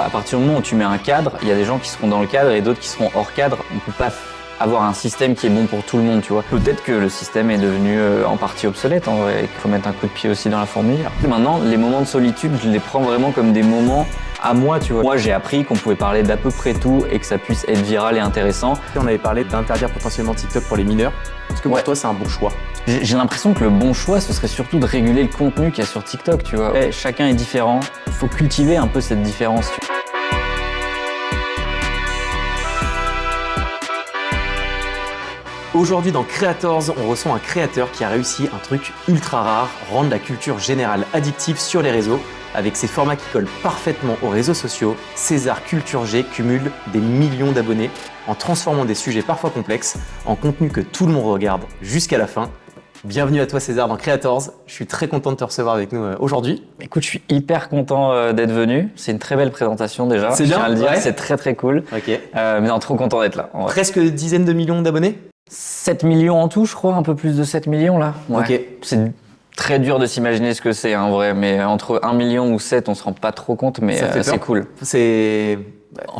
à partir du moment où tu mets un cadre, il y a des gens qui seront dans le cadre et d'autres qui seront hors cadre. On peut pas avoir un système qui est bon pour tout le monde, tu vois. Peut-être que le système est devenu en partie obsolète, en vrai, et qu'il faut mettre un coup de pied aussi dans la fourmilière. Maintenant, les moments de solitude, je les prends vraiment comme des moments à moi, tu vois. Moi, j'ai appris qu'on pouvait parler d'à peu près tout et que ça puisse être viral et intéressant. On avait parlé d'interdire potentiellement TikTok pour les mineurs. Est-ce que pour toi, c'est un bon choix? J'ai l'impression que le bon choix, ce serait surtout de réguler le contenu qu'il y a sur TikTok, tu vois. Ouais, chacun est différent, il faut cultiver un peu cette différence, tu vois. Aujourd'hui dans Creators, on reçoit un créateur qui a réussi un truc ultra rare, rendre la culture générale addictive sur les réseaux. Avec ses formats qui collent parfaitement aux réseaux sociaux, César Culture G cumule des millions d'abonnés en transformant des sujets parfois complexes en contenu que tout le monde regarde jusqu'à la fin. Bienvenue à toi César dans Creators, je suis très content de te recevoir avec nous aujourd'hui. Écoute, je suis hyper content d'être venu, c'est une très belle présentation déjà. C'est bien, je tiens à le dire, ouais. c'est très cool. Ok. Mais non, trop content d'être là. Presque dizaines de millions d'abonnés? 7 millions en tout, je crois, un peu plus de 7 millions là. Ouais. Ok. C'est très dur de s'imaginer ce que c'est en vrai, mais entre 1 million ou 7, on se rend pas trop compte, mais c'est cool. Je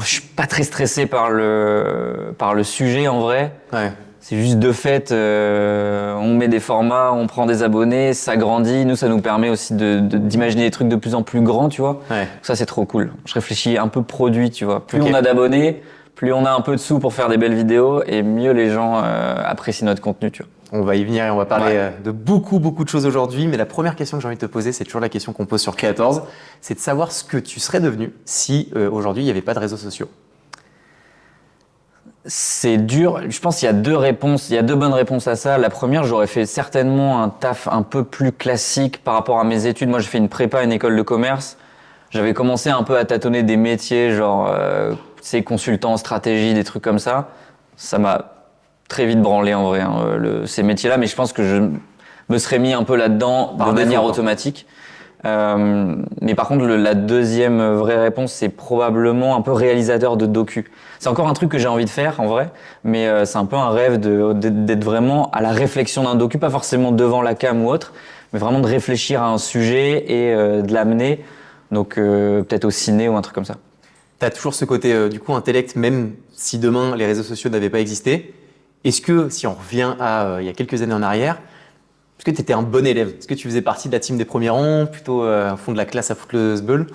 suis pas très stressé par le sujet en vrai. Ouais. C'est juste de fait, on met des formats, on prend des abonnés, ça grandit. Nous, ça nous permet aussi d'imaginer des trucs de plus en plus grands, tu vois. Ouais. Ça, c'est trop cool. Je réfléchis un peu produit, tu vois. Plus on a d'abonnés, plus on a un peu de sous pour faire des belles vidéos et mieux les gens apprécient notre contenu, tu vois. On va y venir et on va parler de beaucoup de choses aujourd'hui. Mais la première question que j'ai envie de te poser, c'est toujours la question qu'on pose sur Creators. C'est de savoir ce que tu serais devenu si aujourd'hui il n'y avait pas de réseaux sociaux. C'est dur. Je pense qu'il y a deux réponses. Il y a deux bonnes réponses à ça. La première, j'aurais fait certainement un taf un peu plus classique par rapport à mes études. Moi, j'ai fait une prépa, une école de commerce. J'avais commencé un peu à tâtonner des métiers, genre, consultant en stratégie, des trucs comme ça. Ça m'a très vite branlé en vrai, ces métiers-là. Mais je pense que je me serais mis un peu là-dedans de manière automatique. Mais par contre, la deuxième vraie réponse, c'est probablement un peu réalisateur de docu. C'est encore un truc que j'ai envie de faire en vrai, mais c'est un peu un rêve d'être vraiment à la réflexion d'un docu, pas forcément devant la cam ou autre, mais vraiment de réfléchir à un sujet et de l'amener, donc peut-être au ciné ou un truc comme ça. T'as toujours ce côté du coup intellect, même si demain les réseaux sociaux n'avaient pas existé. Est-ce que, si on revient à il y a quelques années en arrière, est-ce que tu étais un bon élève? Est-ce que tu faisais partie de la team des premiers rangs, plutôt au fond de la classe à foutre le sbeul?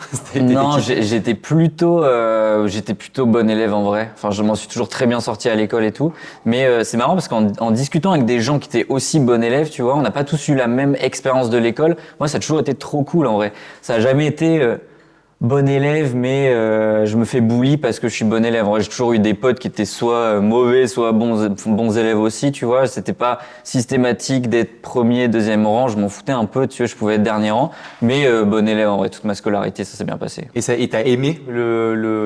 Non, j'étais plutôt bon élève en vrai. Enfin, je m'en suis toujours très bien sorti à l'école et tout. Mais c'est marrant parce qu'en discutant avec des gens qui étaient aussi bon élèves, tu vois, on n'a pas tous eu la même expérience de l'école. Moi, ça a toujours été trop cool en vrai. Ça a jamais été bon élève, mais je me fais bully parce que je suis bon élève. En vrai, j'ai toujours eu des potes qui étaient soit mauvais, soit bons élèves aussi, tu vois. C'était pas systématique d'être premier, deuxième rang. Je m'en foutais un peu, tu vois, je pouvais être dernier rang. Mais bon élève, en vrai, toute ma scolarité, ça s'est bien passé. Et t'as aimé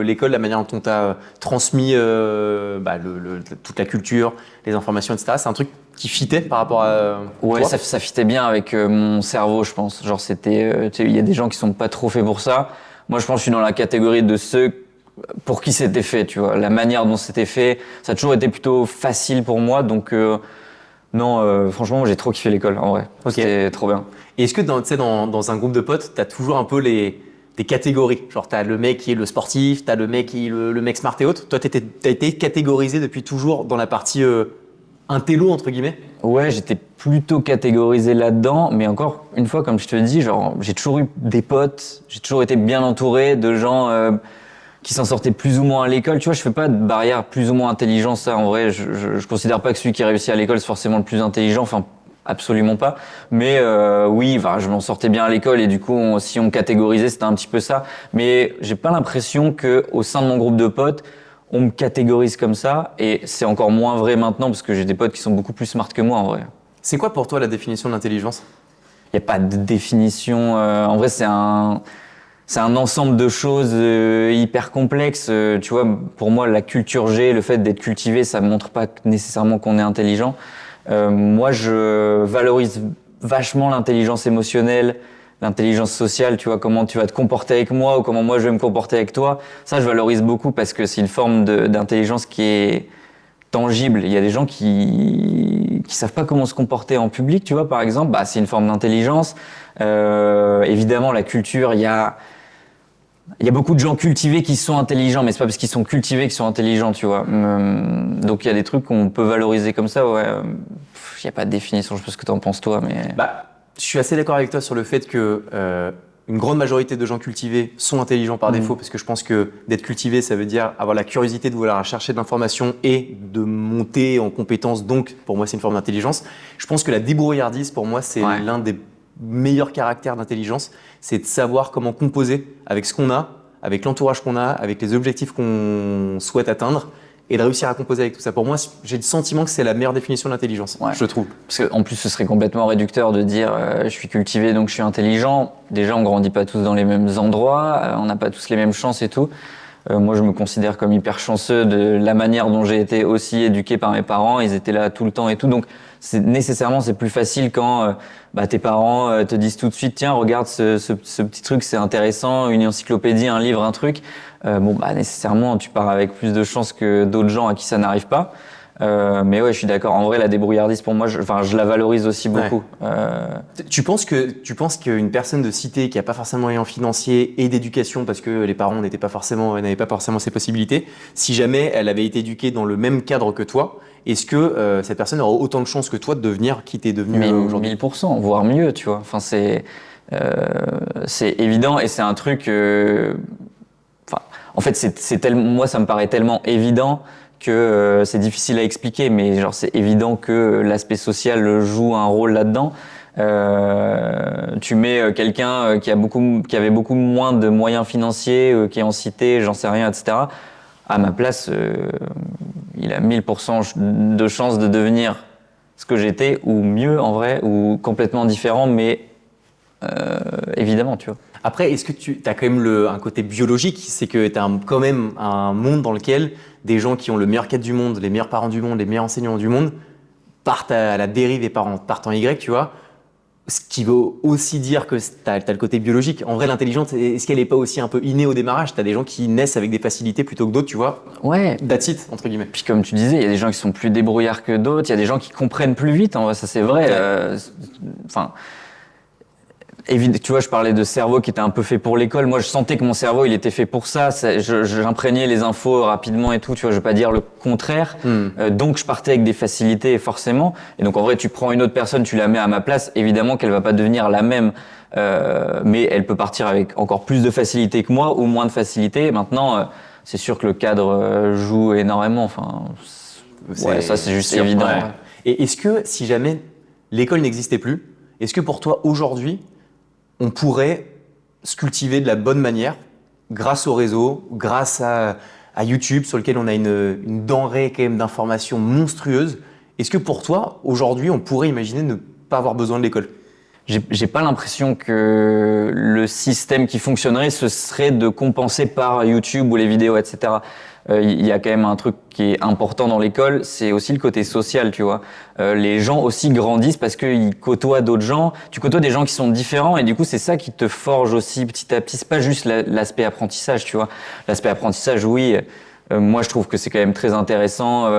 l'école, la manière dont on t'a transmis toute la culture, les informations, etc. C'est un truc qui fitait par rapport à ouais, toi? ça fitait bien avec mon cerveau, je pense. Genre, c'était, tu sais, il y a des gens qui sont pas trop faits pour ça. Moi, je pense que je suis dans la catégorie de ceux pour qui c'était fait, tu vois. La manière dont c'était fait, ça a toujours été plutôt facile pour moi. Donc, franchement, moi, j'ai trop kiffé l'école, en vrai. Okay. C'était trop bien. Et est-ce que dans un groupe de potes, t'as toujours un peu des catégories? Genre, t'as le mec qui est le sportif, t'as le mec qui est le mec smart et autres. Toi, t'as été catégorisé depuis toujours dans la partie intello, entre guillemets? Ouais, j'étais plutôt catégorisé là-dedans, mais encore une fois, comme je te le dis, genre, j'ai toujours eu des potes, j'ai toujours été bien entouré de gens qui s'en sortaient plus ou moins à l'école. Tu vois, je fais pas de barrière plus ou moins intelligent, ça, en vrai, je considère pas que celui qui réussit à l'école c'est forcément le plus intelligent, enfin, absolument pas. Mais oui, je m'en sortais bien à l'école et du coup, si on me catégorisait, c'était un petit peu ça. Mais j'ai pas l'impression que au sein de mon groupe de potes, on me catégorise comme ça, et c'est encore moins vrai maintenant parce que j'ai des potes qui sont beaucoup plus smart que moi en vrai. C'est quoi pour toi la définition de l'intelligence? Il n'y a pas de définition. En vrai, c'est un ensemble de choses hyper complexes. Tu vois, pour moi, la culture G, le fait d'être cultivé, ça ne montre pas nécessairement qu'on est intelligent. Moi, je valorise vachement l'intelligence émotionnelle, l'intelligence sociale, tu vois, comment tu vas te comporter avec moi ou comment moi je vais me comporter avec toi. Ça, je valorise beaucoup parce que c'est une forme d'intelligence qui est tangible. Il y a des gens qui savent pas comment se comporter en public, tu vois, par exemple, c'est une forme d'intelligence. Évidemment, la culture, il y a Il y a beaucoup de gens cultivés qui sont intelligents, mais c'est pas parce qu'ils sont cultivés qu'ils sont intelligents, tu vois. Donc il y a des trucs qu'on peut valoriser comme ça, ouais. Il y a pas de définition, je sais pas ce que t'en penses toi, mais... Je suis assez d'accord avec toi sur le fait que une grande majorité de gens cultivés sont intelligents par défaut, parce que je pense que d'être cultivé, ça veut dire avoir la curiosité de vouloir chercher de l'information et de monter en compétence. Donc, pour moi, c'est une forme d'intelligence. Je pense que la débrouillardise, pour moi, c'est l'un des meilleurs caractères d'intelligence. C'est de savoir comment composer avec ce qu'on a, avec l'entourage qu'on a, avec les objectifs qu'on souhaite atteindre, et de réussir à composer avec tout ça. Pour moi, j'ai le sentiment que c'est la meilleure définition de l'intelligence, je trouve. Parce qu'en plus, ce serait complètement réducteur de dire je suis cultivé donc je suis intelligent. Déjà, on grandit pas tous dans les mêmes endroits, on n'a pas tous les mêmes chances et tout. Moi, je me considère comme hyper chanceux de la manière dont j'ai été aussi éduqué par mes parents. Ils étaient là tout le temps et tout. Donc, nécessairement, c'est plus facile quand tes parents te disent tout de suite tiens, regarde ce petit truc, c'est intéressant, une encyclopédie, un livre, un truc. Nécessairement, tu pars avec plus de chances que d'autres gens à qui ça n'arrive pas. Mais ouais, je suis d'accord. En vrai, la débrouillardise, pour moi, je la valorise aussi beaucoup. Tu penses qu'une personne de cité qui a pas forcément moyens financiers et d'éducation, parce que les parents n'avaient pas forcément ces possibilités, si jamais elle avait été éduquée dans le même cadre que toi, est-ce que cette personne aura autant de chances que toi de devenir qui t'es devenu aujourd'hui? 1000%, voire mieux, tu vois. Enfin, c'est évident et c'est un truc. En fait, moi, ça me paraît tellement évident que c'est difficile à expliquer, mais genre c'est évident que l'aspect social joue un rôle là-dedans. Tu mets quelqu'un qui avait beaucoup moins de moyens financiers, qui est en cité, j'en sais rien, etc. À ma place, il a 1000% de chances de devenir ce que j'étais, ou mieux en vrai, ou complètement différent, mais évidemment, tu vois. Après, est-ce que tu as quand même un côté biologique, c'est que tu as quand même un monde dans lequel des gens qui ont le meilleur cadre du monde, les meilleurs parents du monde, les meilleurs enseignants du monde, partent à la dérive et partent en Y, tu vois. Ce qui veut aussi dire que tu as le côté biologique. En vrai, l'intelligence, est-ce qu'elle n'est pas aussi un peu innée au démarrage? Tu as des gens qui naissent avec des facilités plutôt que d'autres, tu vois. Ouais. That's it, entre guillemets. Puis comme tu disais, il y a des gens qui sont plus débrouillards que d'autres, il y a des gens qui comprennent plus vite, en vrai, ça c'est vrai. Tu vois, je parlais de cerveau qui était un peu fait pour l'école. Moi, je sentais que mon cerveau, il était fait pour ça. J'imprégnais les infos rapidement et tout. Tu vois, je vais pas dire le contraire. Donc, je partais avec des facilités, forcément. Et donc, en vrai, tu prends une autre personne, tu la mets à ma place. Évidemment qu'elle va pas devenir la même. Mais elle peut partir avec encore plus de facilité que moi ou moins de facilité. Maintenant, c'est sûr que le cadre joue énormément. Enfin, ça, c'est juste évident. Ouais. Et est-ce que, si jamais l'école n'existait plus, est-ce que pour toi, aujourd'hui, on pourrait se cultiver de la bonne manière grâce au réseau, grâce à YouTube sur lequel on a une denrée quand même d'informations monstrueuses? Est-ce que pour toi, aujourd'hui, on pourrait imaginer ne pas avoir besoin de l'école? J'ai pas l'impression que le système qui fonctionnerait, ce serait de compenser par YouTube ou les vidéos, etc. Il y a quand même un truc qui est important dans l'école, c'est aussi le côté social, tu vois. Les gens aussi grandissent parce qu'ils côtoient d'autres gens. Tu côtoies des gens qui sont différents et du coup, c'est ça qui te forge aussi petit à petit. C'est pas juste l'aspect apprentissage, tu vois. L'aspect apprentissage, oui. Moi, je trouve que c'est quand même très intéressant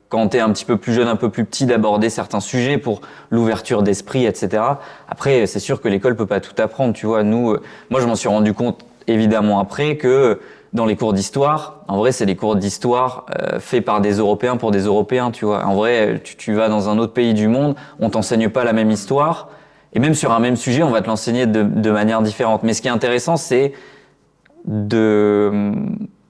quand t'es un petit peu plus jeune, un peu plus petit, d'aborder certains sujets pour l'ouverture d'esprit, etc. Après, c'est sûr que l'école peut pas tout apprendre, tu vois. Moi, je m'en suis rendu compte évidemment après que dans les cours d'histoire, en vrai, c'est des cours d'histoire faits par des Européens pour des Européens, tu vois. En vrai, tu vas dans un autre pays du monde, on t'enseigne pas la même histoire, et même sur un même sujet, on va te l'enseigner de manière différente. Mais ce qui est intéressant, c'est de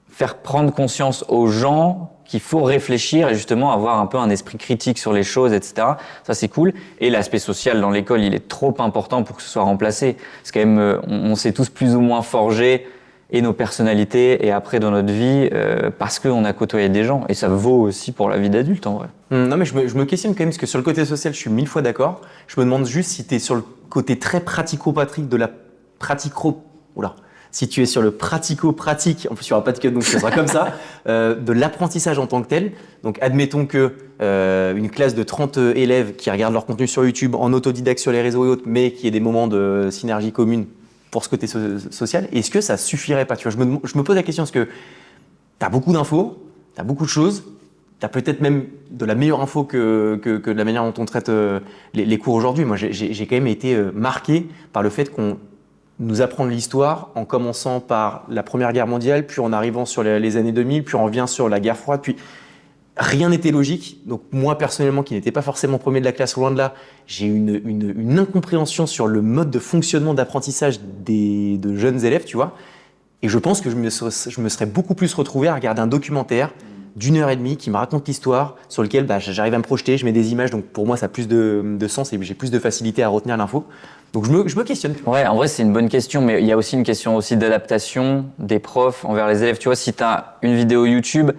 faire prendre conscience aux gens qu'il faut réfléchir et justement avoir un peu un esprit critique sur les choses, etc. Ça, c'est cool. Et l'aspect social dans l'école, il est trop important pour que ce soit remplacé. C'est quand même, on s'est tous plus ou moins forgés et nos personnalités et après dans notre vie parce qu'on a côtoyé des gens. Et ça vaut aussi pour la vie d'adulte, en vrai. Non, mais je me questionne quand même parce que sur le côté social, je suis 1000 fois d'accord. Je me demande juste si tu es sur le côté très pratico-pratique de la si tu es sur le pratico-pratique, en plus il n'y aura pas de code donc ça sera comme ça, de l'apprentissage en tant que tel. Donc admettons que une classe de 30 élèves qui regardent leur contenu sur YouTube en autodidacte sur les réseaux et autres, mais qui ait des moments de synergie commune pour ce côté social, est-ce que ça suffirait pas? Tu vois, je me pose la question parce que tu as beaucoup d'infos, tu as beaucoup de choses, tu as peut-être même de la meilleure info que de la manière dont on traite les cours aujourd'hui. Moi j'ai quand même été marqué par le fait qu'on nous apprendre l'histoire en commençant par la Première Guerre mondiale, puis en arrivant sur les années 2000, puis on revient sur la guerre froide, puis rien n'était logique. Donc moi, personnellement, qui n'étais pas forcément premier de la classe, loin de là, j'ai une incompréhension sur le mode de fonctionnement d'apprentissage de jeunes élèves, tu vois. Et je pense que je me serais beaucoup plus retrouvé à regarder un documentaire d'1 heure et demie qui me raconte l'histoire, sur lequel j'arrive à me projeter, je mets des images, donc pour moi ça a plus de sens et j'ai plus de facilité à retenir l'info. Donc je me questionne. Ouais, en vrai c'est une bonne question, mais il y a aussi une question aussi d'adaptation des profs envers les élèves. Tu vois, si tu as une vidéo YouTube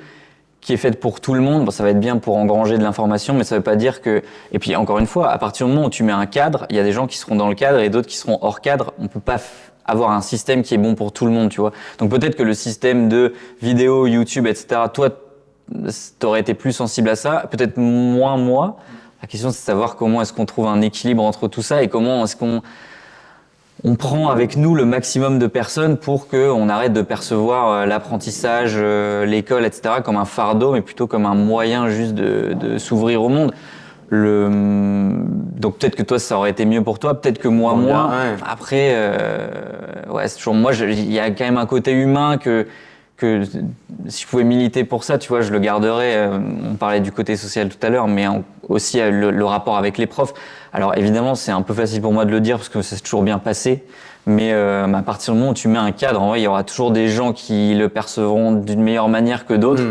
qui est faite pour tout le monde, bon, ça va être bien pour engranger de l'information, mais ça veut pas dire que... Et puis encore une fois, à partir du moment où tu mets un cadre, il y a des gens qui seront dans le cadre et d'autres qui seront hors cadre. On peut pas avoir un système qui est bon pour tout le monde, tu vois. Donc peut-être que le système de vidéo, YouTube, etc., toi, t'aurais été plus sensible à ça, peut-être moins moi. La question, c'est de savoir comment est-ce qu'on trouve un équilibre entre tout ça et comment est-ce qu'on prend avec nous le maximum de personnes pour qu'on arrête de percevoir l'apprentissage, l'école, etc. comme un fardeau, mais plutôt comme un moyen juste de s'ouvrir au monde. Donc peut-être que toi, ça aurait été mieux pour toi, peut-être que moi, moins. Ouais. Après, ouais, c'est toujours moi. Il y a quand même un côté humain que si je pouvais militer pour ça, tu vois, je le garderais. On parlait du côté social tout à l'heure, mais aussi le rapport avec les profs. Alors évidemment, c'est un peu facile pour moi de le dire parce que ça s'est toujours bien passé, mais à partir du moment où tu mets un cadre, en vrai, il y aura toujours des gens qui le percevront d'une meilleure manière que d'autres.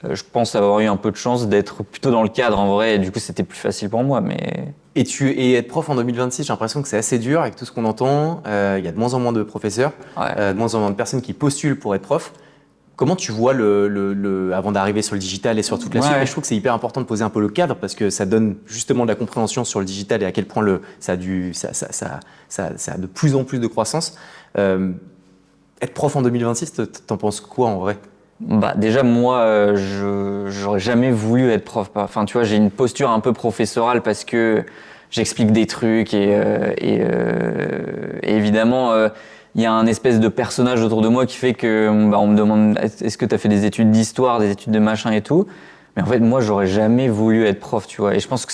Je pense avoir eu un peu de chance d'être plutôt dans le cadre en vrai, et du coup c'était plus facile pour moi. Mais... Et être prof en 2026, j'ai l'impression que c'est assez dur avec tout ce qu'on entend. Il y a de moins en moins de professeurs, de moins en moins de personnes qui postulent pour être prof. Comment tu vois avant d'arriver sur le digital et sur toute la suite? Je trouve que c'est hyper important de poser un peu le cadre parce que ça donne justement de la compréhension sur le digital et à quel point ça a de plus en plus de croissance. Être prof en 2026, t'en penses quoi en vrai? Déjà moi, j'aurais jamais voulu être prof. Enfin, tu vois, j'ai une posture un peu professorale parce que j'explique des trucs et évidemment, il y a un espèce de personnage autour de moi qui fait que on me demande est-ce que tu as fait des études d'histoire, des études de machin et tout. Mais en fait, moi, j'aurais jamais voulu être prof, tu vois. Et je pense que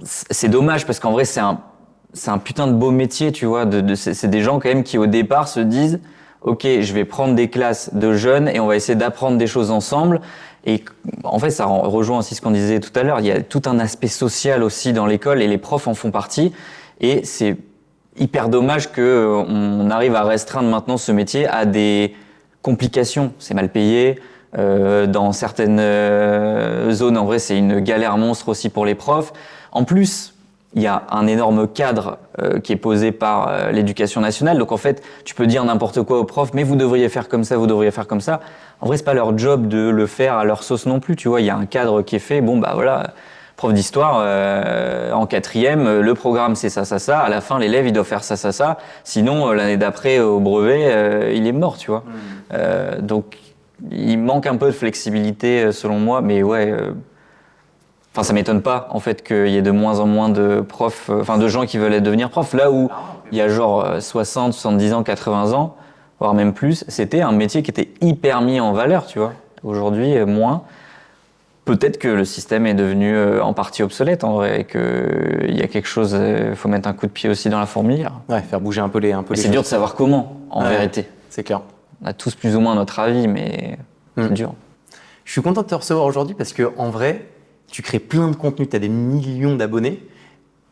c'est dommage parce qu'en vrai, c'est un putain de beau métier, tu vois. C'est des gens quand même qui au départ se disent ok, je vais prendre des classes de jeunes et on va essayer d'apprendre des choses ensemble. Et en fait, ça rejoint aussi ce qu'on disait tout à l'heure. Il y a tout un aspect social aussi dans l'école et les profs en font partie. Et c'est hyper dommage qu'on arrive à restreindre maintenant ce métier à des complications. C'est mal payé. Dans certaines zones, en vrai, c'est une galère monstre aussi pour les profs. En plus, il y a un énorme cadre qui est posé par l'éducation nationale. Donc en fait, tu peux dire n'importe quoi aux profs, mais vous devriez faire comme ça, vous devriez faire comme ça. En vrai, c'est pas leur job de le faire à leur sauce non plus. Tu vois, il y a un cadre qui est fait. Bon, bah voilà, prof d'histoire en 4e, le programme c'est ça, ça, ça. À la fin, l'élève il doit faire ça, ça, ça. Sinon, l'année d'après au brevet, il est mort, tu vois. Donc il manque un peu de flexibilité selon moi, mais ouais. Enfin, ça m'étonne pas, en fait, qu'il y ait de moins en moins de profs, de gens qui veulent devenir profs. Là où il y a genre 60, 70 ans, 80 ans, voire même plus, c'était un métier qui était hyper mis en valeur, tu vois. Aujourd'hui, moins. Peut-être que le système est devenu en partie obsolète, en vrai, et qu'il y a quelque chose, faut mettre un coup de pied aussi dans la fourmilière. Ouais, faire bouger un peu les c'est dur de savoir comment, en vérité. C'est clair. On a tous plus ou moins notre avis, mais c'est dur. Je suis content de te recevoir aujourd'hui parce que, en vrai, tu crées plein de contenu, tu as des millions d'abonnés,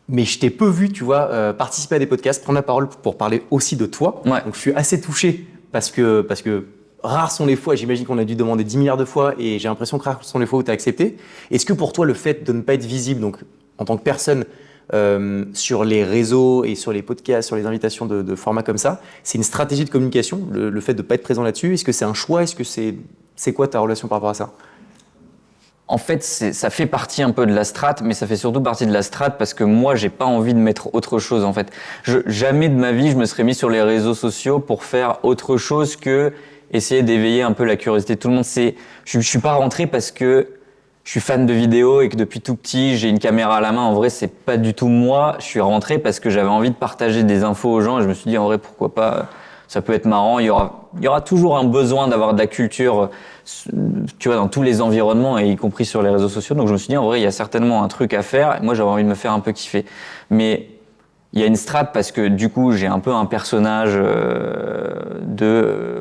mais je t'ai peu vu, tu vois, participer à des podcasts, prendre la parole pour parler aussi de toi. Ouais. Donc je suis assez touché parce que rares sont les fois, j'imagine qu'on a dû demander 10 milliards de fois et j'ai l'impression que rares sont les fois où tu as accepté. Est-ce que pour toi, le fait de ne pas être visible, donc en tant que personne sur les réseaux et sur les podcasts, sur les invitations de formats comme ça, c'est une stratégie de communication, le fait de ne pas être présent là-dessus? Est-ce que c'est un choix? Est-ce que c'est quoi ta relation par rapport à ça? En fait, ça fait partie un peu de la strate, mais ça fait surtout partie de la strate parce que moi, j'ai pas envie de mettre autre chose, en fait. Jamais de ma vie, je me serais mis sur les réseaux sociaux pour faire autre chose que essayer d'éveiller un peu la curiosité de tout le monde. Je suis pas rentré parce que je suis fan de vidéos et que depuis tout petit, j'ai une caméra à la main. En vrai, c'est pas du tout moi. Je suis rentré parce que j'avais envie de partager des infos aux gens et je me suis dit, en vrai, pourquoi pas, ça peut être marrant. Il y aura toujours un besoin d'avoir de la culture, tu vois, dans tous les environnements et y compris sur les réseaux sociaux. Donc je me suis dit, en vrai, il y a certainement un truc à faire et moi, j'avais envie de me faire un peu kiffer. Mais Il y a une strate parce que du coup j'ai un peu un personnage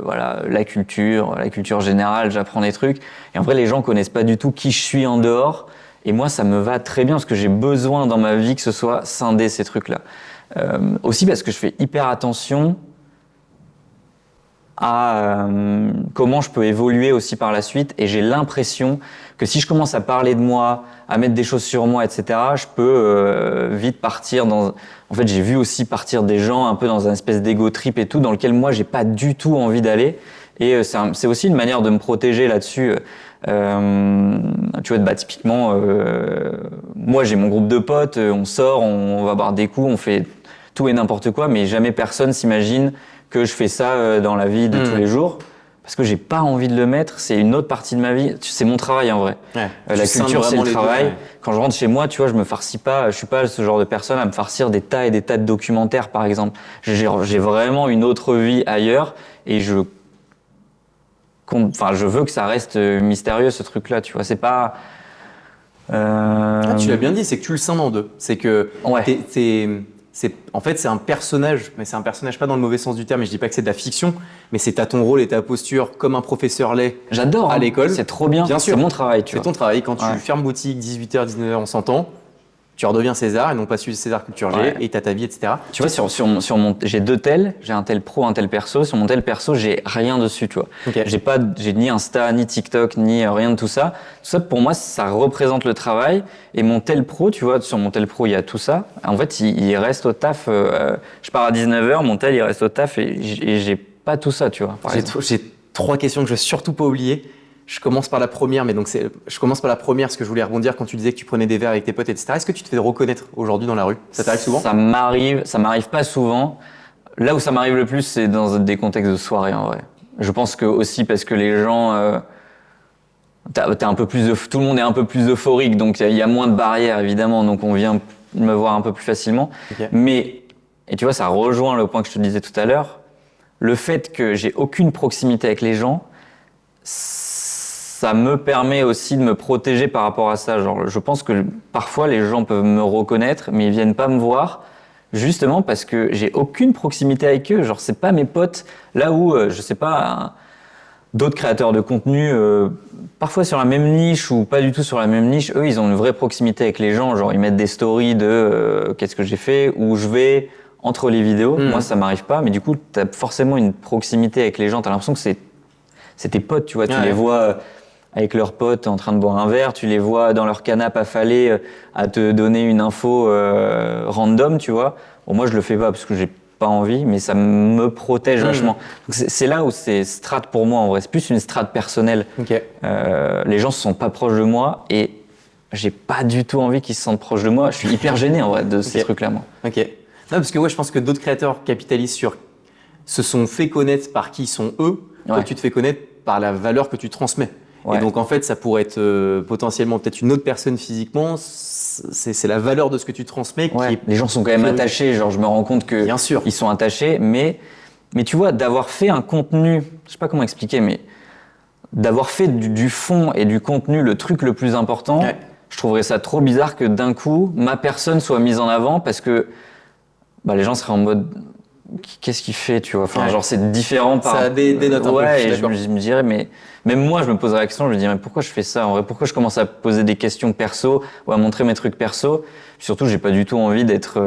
voilà la culture générale, j'apprends des trucs et en vrai les gens connaissent pas du tout qui je suis en dehors et moi ça me va très bien parce que j'ai besoin dans ma vie que ce soit scindé ces trucs-là. Aussi parce que je fais hyper attention à comment je peux évoluer aussi par la suite et j'ai l'impression que si je commence à parler de moi, à mettre des choses sur moi, etc., je peux vite partir dans... En fait, j'ai vu aussi partir des gens un peu dans un espèce d'ego trip et tout, dans lequel moi, j'ai pas du tout envie d'aller. Et c'est aussi une manière de me protéger là-dessus. Tu vois, typiquement, moi, j'ai mon groupe de potes, on sort, on va boire des coups, on fait tout et n'importe quoi, mais jamais personne s'imagine que je fais ça dans la vie de tous les jours. Parce que j'ai pas envie de le mettre, c'est une autre partie de ma vie. C'est mon travail en vrai. Ouais, la culture, c'est le travail. Ouais. Quand je rentre chez moi, tu vois, je me farcis pas. Je suis pas ce genre de personne à me farcir des tas et des tas de documentaires, par exemple. J'ai vraiment une autre vie ailleurs et je veux que ça reste mystérieux ce truc-là. Tu vois, c'est pas. Tu l'as bien dit, c'est que tu le scindes en deux. C'est que en fait, c'est un personnage, mais c'est un personnage pas dans le mauvais sens du terme, et je dis pas que c'est de la fiction, mais c'est t'as ton rôle et ta posture comme un professeur l'est J'adore, à l'école. C'est trop bien, sûr. C'est mon travail, tu vois. C'est ton travail, quand tu fermes boutique, 18h, 19h, on s'entend, tu redeviens César et non pas celui de César Culture G, et t'as ta vie, etc. Tu vois, sur mon, j'ai deux tels, j'ai un tel pro, un tel perso. Sur mon tel perso, j'ai rien dessus, tu vois. Okay. J'ai ni Insta, ni TikTok, ni rien de tout ça. Tout ça, pour moi, ça représente le travail. Et mon tel pro, tu vois, sur mon tel pro, il y a tout ça. En fait, il reste au taf. Je pars à 19h, mon tel, il reste au taf et j'ai pas tout ça, tu vois. J'ai 3 questions que je veux surtout pas oublier. Je commence par la première, parce que je voulais rebondir quand tu disais que tu prenais des verres avec tes potes, etc. Est-ce que tu te fais reconnaître aujourd'hui dans la rue? Ça t'arrive souvent? Ça m'arrive pas souvent. Là où ça m'arrive le plus, c'est dans des contextes de soirée, en vrai. Je pense que aussi parce que les gens, t'as un peu plus tout le monde est un peu plus euphorique, donc il y a moins de barrières, évidemment, donc on vient me voir un peu plus facilement. Okay. Mais, et tu vois, ça rejoint le point que je te disais tout à l'heure, le fait que j'ai aucune proximité avec les gens, ça me permet aussi de me protéger par rapport à ça. Genre, je pense que parfois les gens peuvent me reconnaître, mais ils viennent pas me voir, justement parce que j'ai aucune proximité avec eux. Genre, c'est pas mes potes. Là où, je sais pas, d'autres créateurs de contenu, parfois sur la même niche ou pas du tout sur la même niche, eux, ils ont une vraie proximité avec les gens. Genre, ils mettent des stories de qu'est-ce que j'ai fait, où je vais entre les vidéos. Moi, ça m'arrive pas, mais du coup, t'as forcément une proximité avec les gens. T'as l'impression que c'est tes potes, tu vois. Tu les vois avec leurs potes en train de boire un verre, tu les vois dans leur canapé affalé à te donner une info random, tu vois. Bon, moi, je le fais pas parce que j'ai pas envie, mais ça me protège vachement. Donc, c'est là où c'est strat pour moi, en vrai. C'est plus une strat personnelle. Okay. Les gens se sont pas proches de moi et j'ai pas du tout envie qu'ils se sentent proches de moi. Je suis hyper gêné, en vrai, de ces trucs-là, moi. Ok. Non, parce que je pense que d'autres créateurs capitalisent se sont fait connaître par qui ils sont eux. Toi, tu te fais connaître par la valeur que tu transmets. Ouais. Et donc, en fait, ça pourrait être potentiellement peut-être une autre personne physiquement. C'est la valeur de ce que tu transmets qui est... Les gens sont quand même attachés. Genre, je me rends compte que ils sont attachés. Mais tu vois, d'avoir fait un contenu, je sais pas comment expliquer, mais d'avoir fait du fond et du contenu le truc le plus important, je trouverais ça trop bizarre que d'un coup, ma personne soit mise en avant parce que les gens seraient en mode... Qu'est-ce qu'il fait, tu vois? Enfin, genre, c'est différent par... Ça dénote un peu, et je me dirais, mais même moi, je me poserais la question, je me dirais, mais pourquoi je fais ça? En vrai, pourquoi je commence à poser des questions perso ou à montrer mes trucs perso? Puis surtout, j'ai pas du tout envie d'être...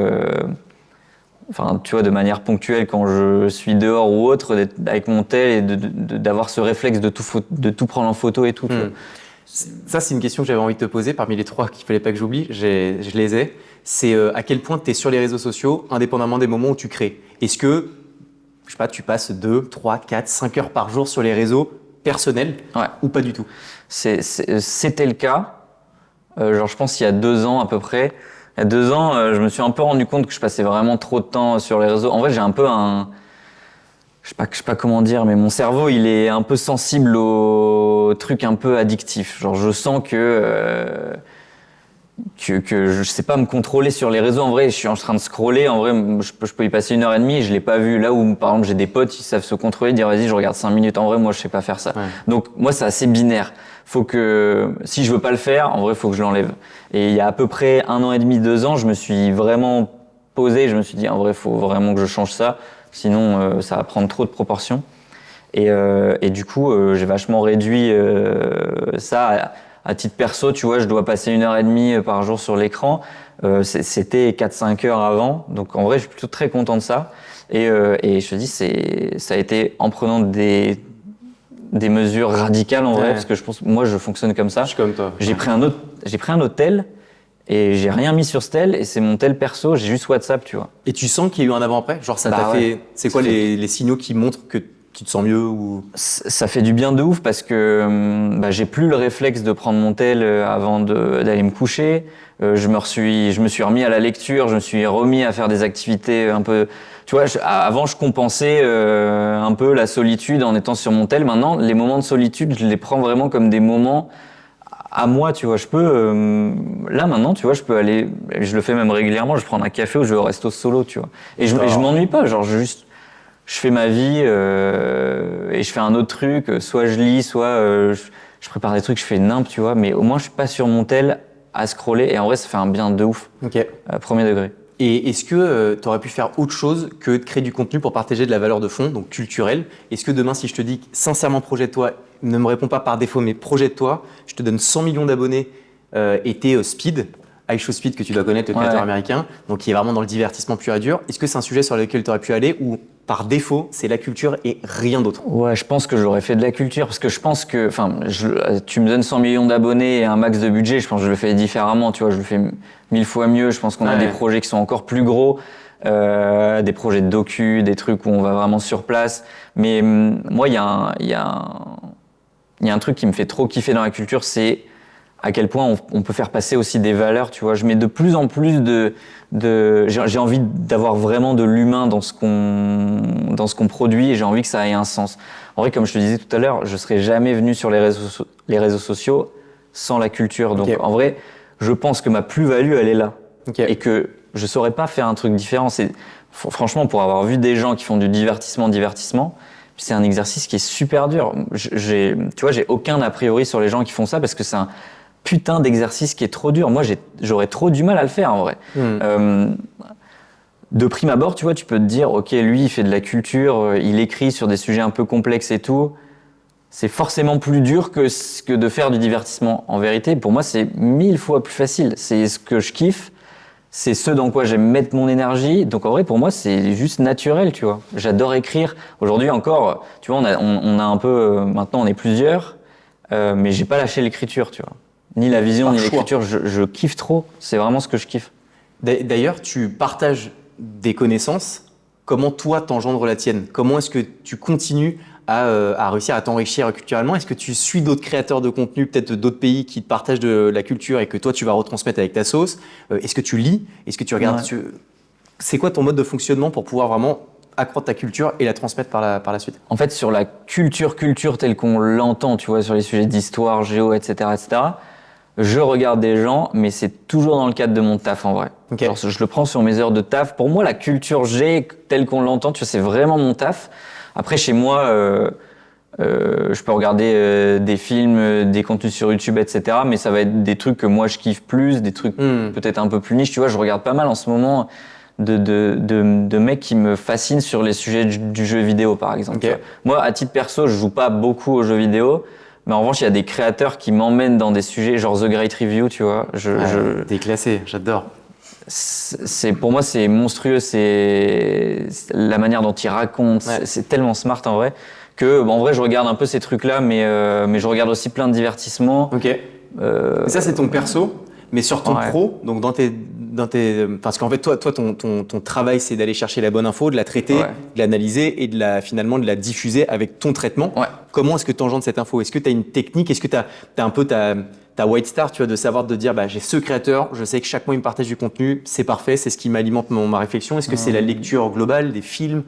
Enfin, tu vois, de manière ponctuelle, quand je suis dehors ou autre, d'être avec mon tel et d'avoir ce réflexe de tout prendre en photo et tout. Tu vois. Ça, c'est une question que j'avais envie de te poser. Parmi les 3 qu'il fallait pas que j'oublie, je les ai. C'est à quel point tu es sur les réseaux sociaux, indépendamment des moments où tu crées. Est-ce que, je sais pas, tu passes 2, 3, 4, 5 heures par jour sur les réseaux personnels ou pas du tout? C'était le cas. Genre, je pense il y a 2 ans à peu près. Il y a 2 ans, je me suis un peu rendu compte que je passais vraiment trop de temps sur les réseaux. En vrai, j'ai un peu je sais pas comment dire, mais mon cerveau, il est un peu sensible aux trucs un peu addictifs. Genre, je sens que je sais pas me contrôler sur les réseaux. En vrai, je suis en train de scroller. En vrai, je peux y passer 1h30 et je l'ai pas vu. Là où, par exemple, j'ai des potes, ils savent se contrôler, dire vas-y, je regarde 5 minutes. En vrai, moi, je sais pas faire ça. Donc, moi, c'est assez binaire. Faut que, si je veux pas le faire, en vrai, faut que je l'enlève. Et il y a à peu près 1 an et demi, 2 ans, je me suis vraiment posé. Je me suis dit, en vrai, il faut vraiment que je change ça. Sinon, ça va prendre trop de proportions. Et du coup, j'ai vachement réduit ça. À titre perso, tu vois, je dois passer 1h30 par jour sur l'écran. C'était 4-5 heures avant. Donc, en vrai, je suis plutôt très content de ça. Et je te dis, ça a été en prenant des mesures radicales, en vrai, parce que je pense, moi, je fonctionne comme ça. Je suis comme toi. J'ai pris un autre tel. Et j'ai rien mis sur ce tel, et c'est mon tel perso, j'ai juste WhatsApp, tu vois. Et tu sens qu'il y a eu un avant-après? Genre, ça t'a fait. C'est quoi les signaux qui montrent que tu te sens mieux ou... Ça fait du bien de ouf parce que j'ai plus le réflexe de prendre mon tel avant d'aller me coucher. Je me suis remis à la lecture, je me suis remis à faire des activités un peu. Tu vois, avant je compensais un peu la solitude en étant sur mon tel. Maintenant, les moments de solitude, je les prends vraiment comme des moments à moi, tu vois. Je peux là maintenant, tu vois, je peux aller. Je le fais même régulièrement. Je prends un café ou je vais au resto solo, tu vois. Et je m'ennuie pas, genre je fais ma vie et je fais un autre truc, soit je lis, soit je prépare des trucs, je fais nimp, tu vois, mais au moins je suis pas sur mon tel à scroller et en vrai ça fait un bien de ouf, premier degré. Et est-ce que tu aurais pu faire autre chose que de créer du contenu pour partager de la valeur de fond, donc culturelle? Est-ce que demain, si je te dis sincèrement projette-toi, ne me réponds pas par défaut, mais projette-toi, je te donne 100 millions d'abonnés et t'es Speed, iShowSpeed que tu dois connaître, le créateur américain, donc qui est vraiment dans le divertissement pur et dur. Est-ce que c'est un sujet sur lequel tu aurais pu aller ou par défaut, c'est la culture et rien d'autre? Ouais, je pense que j'aurais fait de la culture parce que je pense que, tu me donnes 100 millions d'abonnés et un max de budget, je pense que je le fais différemment, tu vois, je le fais 1000 fois mieux. Je pense qu'on a des projets qui sont encore plus gros, des projets de docu, des trucs où on va vraiment sur place. Mais moi, il y a un truc qui me fait trop kiffer dans la culture, c'est à quel point on peut faire passer aussi des valeurs, tu vois. Je mets de plus en plus j'ai envie d'avoir vraiment de l'humain dans ce qu'on produit et j'ai envie que ça ait un sens. En vrai, comme je te disais tout à l'heure, je serais jamais venu sur les réseaux sociaux sans la culture. Donc, en vrai, je pense que ma plus-value, elle est là. Et que je saurais pas faire un truc différent. Franchement, pour avoir vu des gens qui font du divertissement, c'est un exercice qui est super dur. Tu vois, j'ai aucun a priori sur les gens qui font ça parce que c'est un putain d'exercice qui est trop dur. Moi, j'aurais trop du mal à le faire, en vrai. De prime abord, tu vois, tu peux te dire, ok, lui, il fait de la culture, il écrit sur des sujets un peu complexes et tout. C'est forcément plus dur que de faire du divertissement. En vérité, pour moi, c'est 1000 fois plus facile. C'est ce que je kiffe. C'est ce dans quoi j'aime mettre mon énergie. Donc en vrai, pour moi, c'est juste naturel, tu vois. J'adore écrire. Aujourd'hui encore, tu vois, on a un peu... maintenant, on est plusieurs, mais j'ai pas lâché l'écriture, tu vois. Ni la vision, ni l'écriture. Je kiffe trop. C'est vraiment ce que je kiffe. D'ailleurs, tu partages des connaissances. Comment toi, t'engendres la tienne? Comment est-ce que tu continues à réussir à t'enrichir culturellement? Est-ce que tu suis d'autres créateurs de contenu, peut-être d'autres pays qui te partagent de la culture et que toi, tu vas retransmettre avec ta sauce? Est-ce que tu lis? Est-ce que tu regardes? C'est quoi ton mode de fonctionnement pour pouvoir vraiment accroître ta culture et la transmettre par la suite? En fait, sur la culture telle qu'on l'entend, tu vois, sur les sujets d'histoire, géo, etc., je regarde des gens, mais c'est toujours dans le cadre de mon taf, en vrai. Genre, je le prends sur mes heures de taf. Pour moi, la culture G, telle qu'on l'entend, tu vois, c'est vraiment mon taf. Après, chez moi, je peux regarder des films, des contenus sur YouTube, etc. Mais ça va être des trucs que moi, je kiffe plus, des trucs peut-être un peu plus niche. Tu vois, je regarde pas mal en ce moment de mecs qui me fascinent sur les sujets du jeu vidéo, par exemple. Moi, à titre perso, je joue pas beaucoup aux jeux vidéo. Mais en revanche, il y a des créateurs qui m'emmènent dans des sujets genre The Great Review, tu vois. T'es classé, j'adore. Pour moi, c'est monstrueux. C'est la manière dont il raconte. C'est tellement smart en vrai que, en vrai, je regarde un peu ces trucs-là, mais je regarde aussi plein de divertissements. Ça, c'est ton perso, mais sur ton pro, donc parce qu'en fait, toi, ton travail, c'est d'aller chercher la bonne info, de la traiter, de l'analyser et finalement de la diffuser avec ton traitement. Comment est-ce que tu engendres cette info? Est-ce que tu as une technique? Est-ce que tu as un peu ta white star, tu vois, de savoir de dire, j'ai ce créateur, je sais que chaque mois il me partage du contenu, c'est parfait, c'est ce qui m'alimente ma réflexion. Est-ce que c'est la lecture globale des films?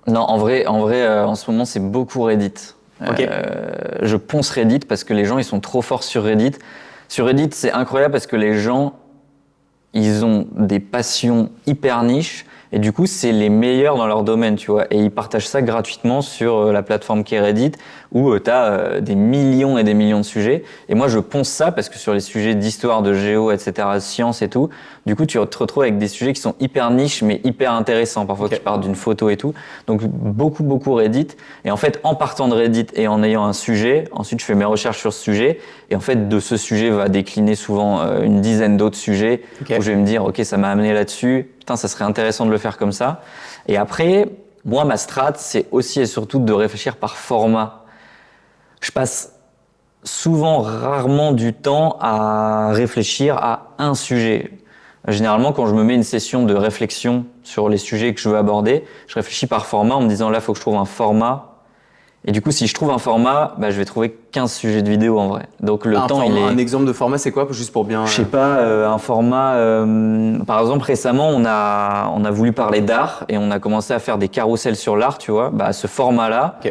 Non, en vrai, en ce moment, c'est beaucoup Reddit. Je ponce Reddit parce que les gens, ils sont trop forts sur Reddit. Sur Reddit, c'est incroyable parce que les gens, ils ont des passions hyper niches Et du coup, c'est les meilleurs dans leur domaine, tu vois. Et ils partagent ça gratuitement sur la plateforme qui est Reddit, où tu as des millions et des millions de sujets. Et moi, je ponce ça parce que sur les sujets d'histoire, de géo, etc., sciences et tout, du coup, tu te retrouves avec des sujets qui sont hyper niches, mais hyper intéressants. Parfois, qui partent d'une photo et tout. Donc, beaucoup Reddit. Et en fait, en partant de Reddit et en ayant un sujet, ensuite, je fais mes recherches sur ce sujet. Et en fait, de ce sujet va décliner souvent une dizaine d'autres sujets où je vais me dire, OK, ça m'a amené là-dessus. Putain, ça serait intéressant de le faire comme ça. Et après, moi, ma strat, c'est aussi et surtout de réfléchir par format. Je passe rarement du temps à réfléchir à un sujet. Généralement, quand je me mets une session de réflexion sur les sujets que je veux aborder, je réfléchis par format en me disant là, il faut que je trouve un format. Et du coup, si je trouve un format, je vais trouver 15 sujets de vidéo en vrai. Donc le temps, il est... Un exemple de format, c'est quoi, juste pour bien... Je sais pas, un format... par exemple, récemment, on a voulu parler d'art et on a commencé à faire des carousels sur l'art, tu vois. Ce format-là,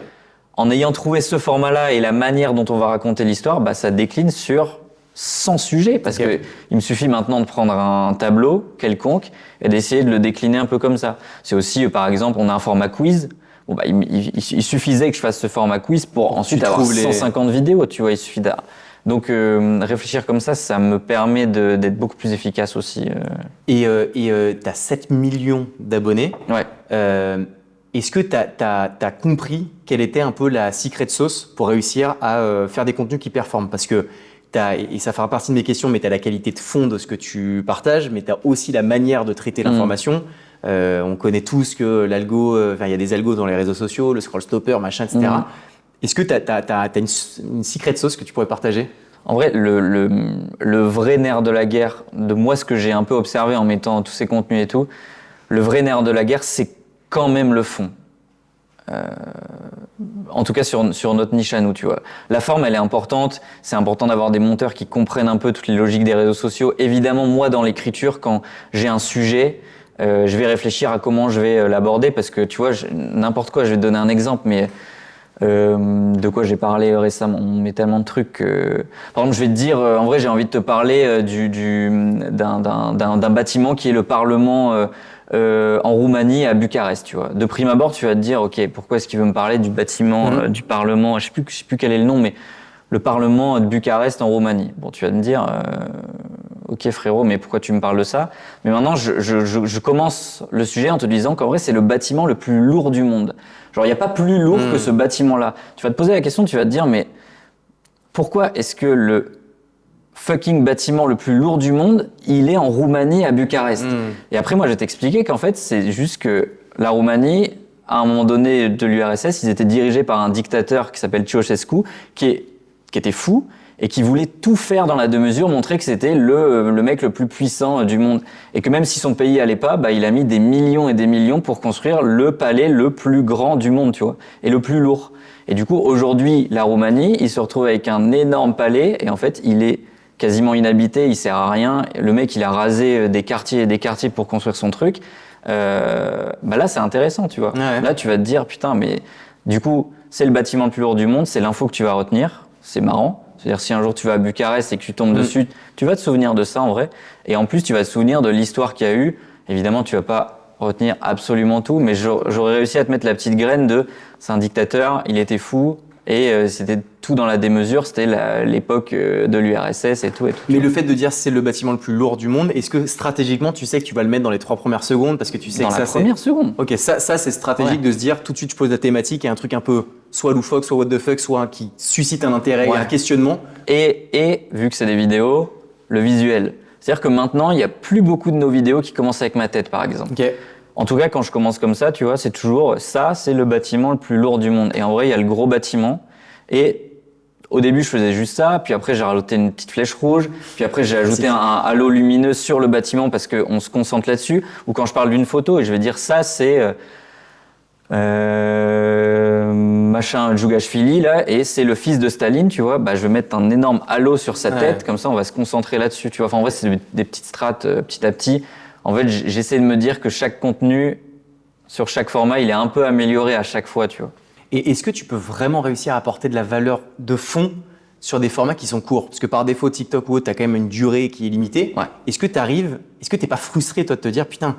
en ayant trouvé ce format-là et la manière dont on va raconter l'histoire, ça décline sur 100 sujets. Parce que il me suffit maintenant de prendre un tableau quelconque et d'essayer de le décliner un peu comme ça. C'est aussi, par exemple, on a un format quiz. Il suffisait que je fasse ce format quiz pour ensuite avoir 150 vidéos, tu vois, il suffit Donc réfléchir comme ça me permet d'être beaucoup plus efficace aussi. Et tu as 7 millions d'abonnés. Ouais. Est-ce que tu as compris quelle était un peu la secret sauce pour réussir à faire des contenus qui performent? Parce que et ça fera partie de mes questions, mais tu as la qualité de fond de ce que tu partages, mais tu as aussi la manière de traiter l'information. On connaît tous que l'algo, il y a des algos dans les réseaux sociaux, le scroll stopper, machin, etc. Est-ce que tu as une secret sauce que tu pourrais partager? En vrai, le vrai nerf de la guerre, de moi ce que j'ai un peu observé en mettant tous ces contenus et tout, le vrai nerf de la guerre, c'est quand même le fond. En tout cas sur notre niche à nous, tu vois. La forme, elle est importante. C'est important d'avoir des monteurs qui comprennent un peu toutes les logiques des réseaux sociaux. Évidemment, moi, dans l'écriture, quand j'ai un sujet, je vais réfléchir à comment je vais l'aborder parce que, tu vois, n'importe quoi, je vais te donner un exemple, mais de quoi j'ai parlé récemment. On met tellement de trucs. Par exemple, je vais te dire, en vrai, j'ai envie de te parler d'un bâtiment qui est le Parlement en Roumanie, à Bucarest, tu vois. De prime abord, tu vas te dire, ok, pourquoi est-ce qu'il veut me parler du bâtiment du Parlement, je sais plus quel est le nom, mais le Parlement de Bucarest en Roumanie. Bon, tu vas me dire, ok frérot, mais pourquoi tu me parles de ça? Mais maintenant, je commence le sujet en te disant qu'en vrai, c'est le bâtiment le plus lourd du monde. Genre, il n'y a pas plus lourd que ce bâtiment-là. Tu vas te poser la question, tu vas te dire, mais pourquoi est-ce que le fucking bâtiment le plus lourd du monde, il est en Roumanie, à Bucarest? Et après, moi, je vais t'expliquer qu'en fait, c'est juste que la Roumanie, à un moment donné de l'URSS, ils étaient dirigés par un dictateur qui s'appelle Ceausescu, qui était fou et qui voulait tout faire dans la deux-mesure, montrer que c'était le mec le plus puissant du monde. Et que même si son pays allait pas, il a mis des millions et des millions pour construire le palais le plus grand du monde, tu vois, et le plus lourd. Et du coup, aujourd'hui, la Roumanie, il se retrouve avec un énorme palais et en fait, il est quasiment inhabité, il sert à rien. Le mec, il a rasé des quartiers et des quartiers pour construire son truc. Là, c'est intéressant, tu vois. Ouais. Là, tu vas te dire, putain, mais du coup, c'est le bâtiment le plus lourd du monde, c'est l'info que tu vas retenir. C'est marrant. C'est-à-dire, si un jour tu vas à Bucarest et que tu tombes dessus, tu vas te souvenir de ça en vrai. Et en plus, tu vas te souvenir de l'histoire qu'il y a eu. Évidemment, tu vas pas retenir absolument tout, mais j'aurais réussi à te mettre la petite graine de c'est un dictateur, il était fou. Et c'était tout dans la démesure, c'était l'époque de l'URSS et tout. Mais le fait de dire c'est le bâtiment le plus lourd du monde, est-ce que stratégiquement tu sais que tu vas le mettre dans les 3 premières secondes parce que tu sais dans que la première seconde. Ok, ça c'est stratégique de se dire tout de suite je pose la thématique et un truc un peu soit loufoque, soit what the fuck, soit qui suscite un intérêt et un questionnement. Et vu que c'est des vidéos, le visuel. C'est-à-dire que maintenant il n'y a plus beaucoup de nos vidéos qui commencent avec ma tête par exemple. Okay. En tout cas, quand je commence comme ça, tu vois, c'est toujours ça, c'est le bâtiment le plus lourd du monde. Et en vrai, il y a le gros bâtiment. Et au début, je faisais juste ça. Puis après, j'ai rajouté une petite flèche rouge. Puis après, j'ai ajouté un halo lumineux sur le bâtiment parce qu'on se concentre là-dessus. Ou quand je parle d'une photo, et je vais dire ça, c'est machin Djougashvili là, et c'est le fils de Staline, tu vois. Je vais mettre un énorme halo sur sa tête. Comme ça, on va se concentrer là-dessus, tu vois. Enfin, en vrai, c'est des petites strates petit à petit. En fait, j'essaie de me dire que chaque contenu, sur chaque format, il est un peu amélioré à chaque fois, tu vois. Et est-ce que tu peux vraiment réussir à apporter de la valeur de fond sur des formats qui sont courts? Parce que par défaut, TikTok ou autre, tu as quand même une durée qui est limitée. Ouais. Est-ce que t'es pas frustré, toi, de te dire, putain,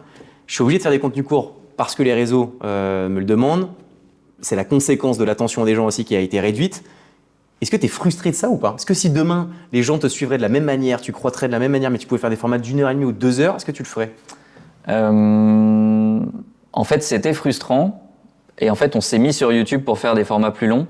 je suis obligé de faire des contenus courts parce que les réseaux me le demandent. C'est la conséquence de l'attention des gens aussi qui a été réduite. Est-ce que tu es frustré de ça ou pas? Est-ce que si demain, les gens te suivraient de la même manière, tu croîtrais de la même manière, mais tu pouvais faire des formats d'1h30 ou 2 heures, est-ce que tu le ferais? En fait, c'était frustrant. Et en fait, on s'est mis sur YouTube pour faire des formats plus longs.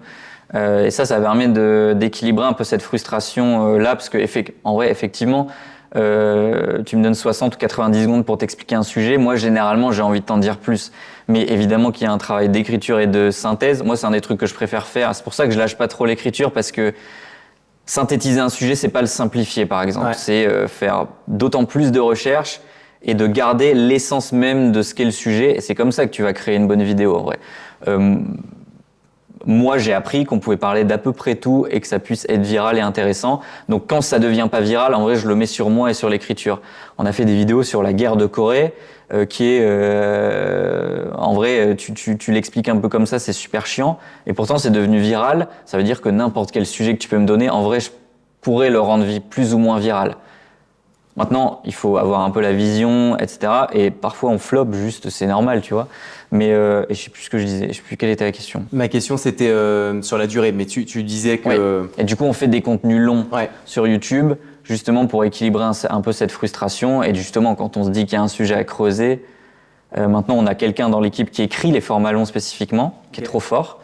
Et ça permet d'équilibrer un peu cette frustration là, parce que en vrai, effectivement, tu me donnes 60 ou 90 secondes pour t'expliquer un sujet. Moi, généralement, j'ai envie de t'en dire plus. Mais évidemment qu'il y a un travail d'écriture et de synthèse. Moi, c'est un des trucs que je préfère faire. C'est pour ça que je lâche pas trop l'écriture, parce que synthétiser un sujet, c'est pas le simplifier, par exemple. Ouais. C'est faire d'autant plus de recherches et de garder l'essence même de ce qu'est le sujet. Et c'est comme ça que tu vas créer une bonne vidéo, en vrai. Moi, j'ai appris qu'on pouvait parler d'à peu près tout et que ça puisse être viral et intéressant. Donc, quand ça devient pas viral, en vrai, je le mets sur moi et sur l'écriture. On a fait des vidéos sur la guerre de Corée, qui est, en vrai, tu l'expliques un peu comme ça, c'est super chiant. Et pourtant, c'est devenu viral. Ça veut dire que n'importe quel sujet que tu peux me donner, en vrai, je pourrais le rendre plus ou moins viral. Maintenant, il faut avoir un peu la vision, etc. Et parfois, on floppe juste, c'est normal, tu vois. Mais et je sais plus ce que je disais, je sais plus quelle était la question. Ma question, c'était sur la durée, mais tu disais que... Ouais. Et du coup, on fait des contenus longs sur YouTube, justement pour équilibrer un peu cette frustration. Et justement, quand on se dit qu'il y a un sujet à creuser, maintenant, on a quelqu'un dans l'équipe qui écrit les formats longs spécifiquement, qui est trop fort.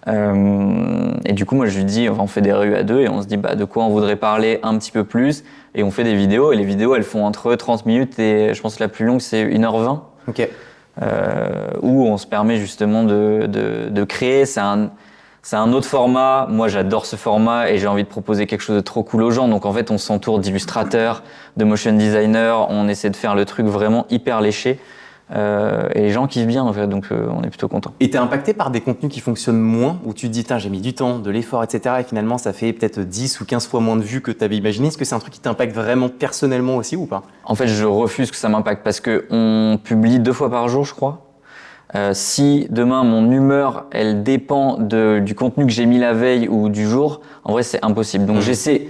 Et du coup, moi, je lui dis, on fait des rues à deux et on se dit de quoi on voudrait parler un petit peu plus. Et on fait des vidéos. Et les vidéos, elles font entre 30 minutes et je pense que la plus longue, c'est 1h20. Ok. Où on se permet justement de créer. C'est un autre format. Moi, j'adore ce format et j'ai envie de proposer quelque chose de trop cool aux gens. Donc, en fait, on s'entoure d'illustrateurs, de motion designers. On essaie de faire le truc vraiment hyper léché. Et les gens kiffent bien, en fait. Donc, on est plutôt contents. Et t'es impacté par des contenus qui fonctionnent moins, où tu te dis, j'ai mis du temps, de l'effort, etc. Et finalement, ça fait peut-être 10 ou 15 fois moins de vues que tu avais imaginé. Est-ce que c'est un truc qui t'impacte vraiment personnellement aussi ou pas? En fait, je refuse que ça m'impacte parce qu'on publie 2 fois par jour, je crois. Si demain mon humeur elle dépend du contenu que j'ai mis la veille ou du jour, en vrai c'est impossible. Donc j'essaie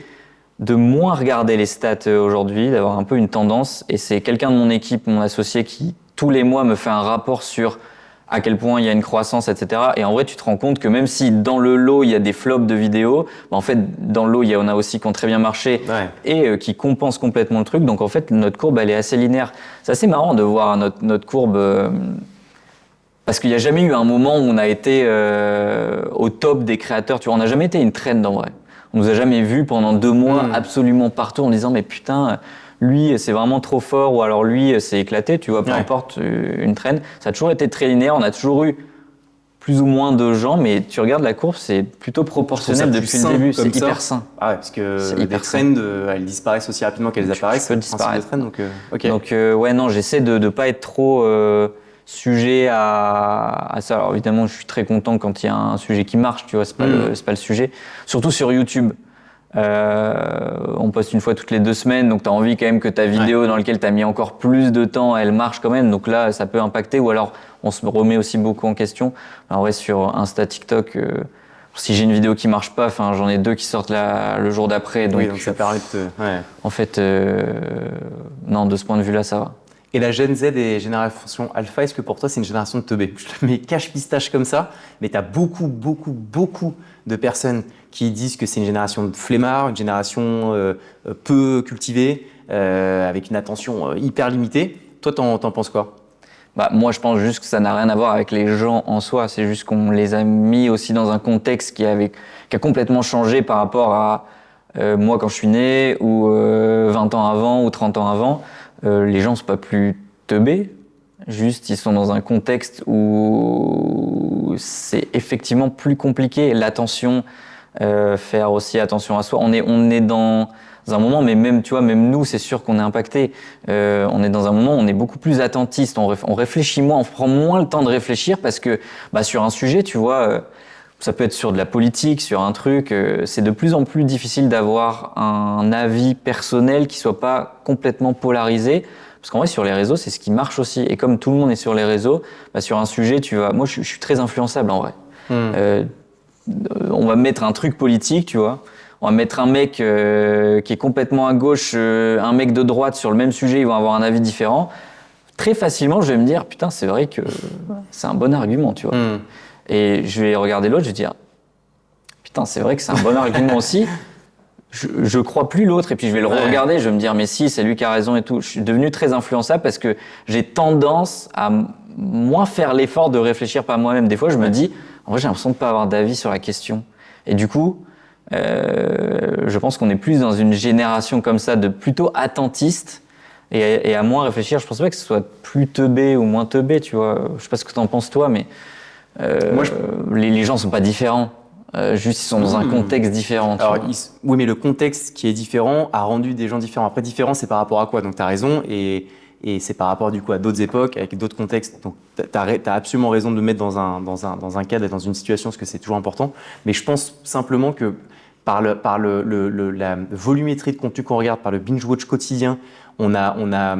de moins regarder les stats aujourd'hui, d'avoir un peu une tendance. Et c'est quelqu'un de mon équipe, mon associé, qui tous les mois me fait un rapport sur à quel point il y a une croissance, etc. Et en vrai, tu te rends compte que même si dans le lot, il y a des flops de vidéos, en fait, dans le lot, il y en a aussi qui ont très bien marché et qui compensent complètement le truc. Donc en fait, notre courbe, elle est assez linéaire. C'est assez marrant de voir notre courbe... parce qu'il n'y a jamais eu un moment où on a été au top des créateurs. Tu vois, on n'a jamais été une trend en vrai. On nous a jamais vu pendant 2 mois absolument partout en disant mais putain, lui c'est vraiment trop fort ou alors lui c'est éclaté. Tu vois, peu importe une trend. Ça a toujours été très linéaire. On a toujours eu plus ou moins de gens, mais tu regardes la courbe, c'est plutôt proportionnel depuis le début. C'est hyper sain. Ah ouais, parce que les trends, elles disparaissent aussi rapidement qu'elles apparaissent. Tu peux disparaître. Trends, donc ouais, non, j'essaie de pas être trop sujet à ça. Alors évidemment, je suis très content quand il y a un sujet qui marche, tu vois, c'est pas le sujet. Surtout sur YouTube. On poste une fois toutes les 2 semaines, donc tu as envie quand même que ta vidéo dans laquelle tu as mis encore plus de temps, elle marche quand même. Donc là, ça peut impacter. Ou alors, on se remet aussi beaucoup en question. En vrai, sur Insta, TikTok, si j'ai une vidéo qui marche pas, j'en ai 2 qui sortent le jour d'après. Donc, donc ça permet de En fait, non, de ce point de vue-là, ça va. Et la Gen Z et génération Alpha, est-ce que pour toi c'est une génération de teubés? Je le mets cache-pistache comme ça, mais tu as beaucoup de personnes qui disent que c'est une génération de flemmards, une génération peu cultivée, avec une attention hyper limitée. Toi, t'en penses quoi? Moi, je pense juste que ça n'a rien à voir avec les gens en soi. C'est juste qu'on les a mis aussi dans un contexte qui a complètement changé par rapport à moi quand je suis né, ou 20 ans avant, ou 30 ans avant. Les gens ne sont pas plus teubés, juste ils sont dans un contexte où c'est effectivement plus compliqué. L'attention, faire aussi attention à soi. On est dans un moment, mais même, tu vois, même nous, c'est sûr qu'on est impacté. On est dans un moment où on est beaucoup plus attentiste, on réfléchit moins, on prend moins le temps de réfléchir parce que sur un sujet, tu vois, ça peut être sur de la politique, sur un truc, c'est de plus en plus difficile d'avoir un avis personnel qui soit pas complètement polarisé. Parce qu'en vrai, sur les réseaux, c'est ce qui marche aussi. Et comme tout le monde est sur les réseaux, sur un sujet, moi, je suis très influençable en vrai. On va mettre un truc politique, tu vois. On va mettre un mec qui est complètement à gauche, un mec de droite sur le même sujet, ils vont avoir un avis différent. très facilement, je vais me dire, putain, c'est vrai que c'est un bon argument, tu vois. Et je vais regarder l'autre, je vais dire, putain, c'est vrai que c'est un bon argument aussi. Je crois plus l'autre, et puis je vais le regarder, je vais me dire, mais si, c'est lui qui a raison et tout. Je suis devenu très influençable parce que j'ai tendance à moins faire l'effort de réfléchir par moi-même. Des fois, je me dis, en vrai, j'ai l'impression de pas avoir d'avis sur la question. Et du coup, je pense qu'on est plus dans une génération comme ça de plutôt attentiste et à moins réfléchir. Je pense pas que ce soit plus teubé ou moins teubé, tu vois. Je sais pas ce que t'en penses toi, mais les gens sont pas différents. Juste ils sont dans un contexte différent. Alors, oui, mais le contexte qui est différent a rendu des gens différents. Après, différent, c'est par rapport à quoi? Donc, tu as raison, et c'est par rapport du coup à d'autres époques, avec d'autres contextes. Donc, tu as absolument raison de le mettre dans un cadre et dans une situation, parce que c'est toujours important. Mais je pense simplement que par la volumétrie de contenu qu'on regarde, par le binge-watch quotidien, on a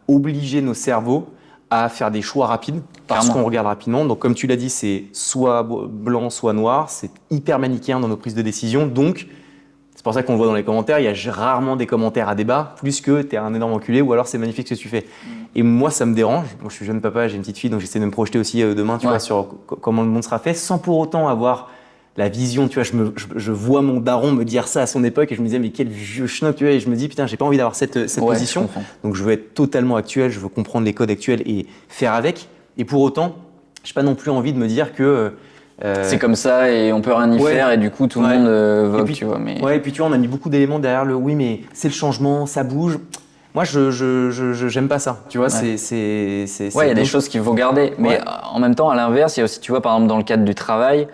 obligé nos cerveaux à faire des choix rapides parce qu'on regarde rapidement. Donc, comme tu l'as dit, c'est soit blanc, soit noir. C'est hyper manichéen dans nos prises de décision. Donc, c'est pour ça qu'on le voit dans les commentaires. Il y a rarement des commentaires à débat, plus que t'es un énorme enculé ou alors c'est magnifique ce que tu fais. Et moi, ça me dérange. Moi, je suis jeune papa, j'ai une petite fille, donc j'essaie de me projeter aussi demain, tu vois, sur comment le monde sera fait, sans pour autant avoir la vision, tu vois. Je vois mon daron me dire ça à son époque et je me disais, mais quel vieux schnock, tu vois. Et je me dis, putain, j'ai pas envie d'avoir cette position. Donc, je veux être totalement actuel, je veux comprendre les codes actuels et faire avec. Et pour autant, j'ai pas non plus envie de me dire que c'est comme ça et on peut rien y faire et du coup tout le monde vogue, tu vois. Mais... Ouais, et puis tu vois, on a mis beaucoup d'éléments derrière le oui, mais c'est le changement, ça bouge. Moi, j'aime pas ça. Tu vois, il y a des choses qu'il faut garder. Mais en même temps, à l'inverse, il y a aussi, tu vois, par exemple, dans le cadre du travail,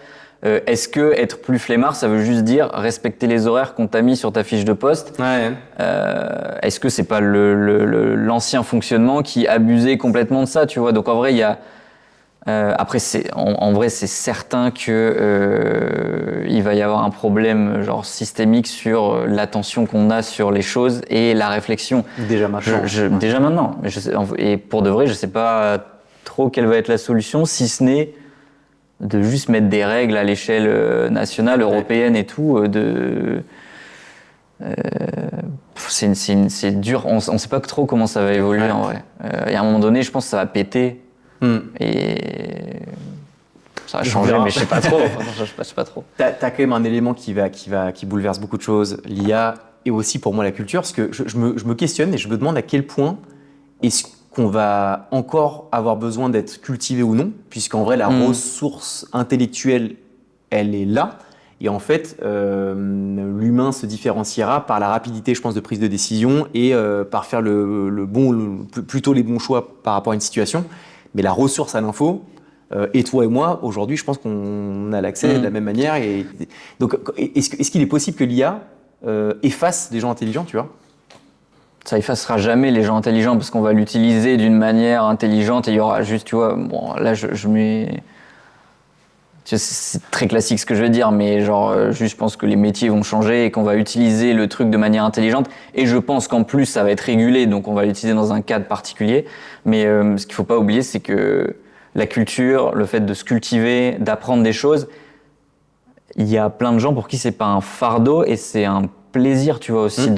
est-ce que être plus flemmard, ça veut juste dire respecter les horaires qu'on t'a mis sur ta fiche de poste? Est-ce que c'est pas l'ancien fonctionnement qui abusait complètement de ça, tu vois? Donc en vrai, il y a après, en vrai, c'est certain que il va y avoir un problème genre systémique sur l'attention qu'on a sur les choses et la réflexion. Déjà maintenant. Déjà maintenant. Et pour de vrai, je sais pas trop quelle va être la solution, si ce n'est de juste mettre des règles à l'échelle nationale, européenne et tout. C'est dur. On sait pas trop comment ça va évoluer en vrai. Et à un moment donné, je pense que ça va péter. Et ça va changer, mais je sais pas trop. Je sais pas trop. T'as quand même un élément qui bouleverse beaucoup de choses, l'IA et aussi pour moi la culture, parce que je me questionne et je me demande à quel point est-ce qu'on va encore avoir besoin d'être cultivé ou non, puisqu'en vrai la ressource intellectuelle, elle est là. Et en fait, l'humain se différenciera par la rapidité, je pense, de prise de décision et par faire plutôt les bons choix par rapport à une situation. Mais la ressource à l'info, et toi et moi, aujourd'hui, je pense qu'on a l'accès de la même manière. Et donc, est-ce qu'il est possible que l'IA efface des gens intelligents, tu vois? Ça effacera jamais les gens intelligents parce qu'on va l'utiliser d'une manière intelligente et il y aura juste, tu vois, bon, là, je mets... C'est très classique ce que je veux dire, mais genre, juste, je pense que les métiers vont changer et qu'on va utiliser le truc de manière intelligente. Et je pense qu'en plus, ça va être régulé, donc on va l'utiliser dans un cadre particulier. Mais ce qu'il faut pas oublier, c'est que la culture, le fait de se cultiver, d'apprendre des choses, il y a plein de gens pour qui c'est pas un fardeau et c'est un plaisir, tu vois, aussi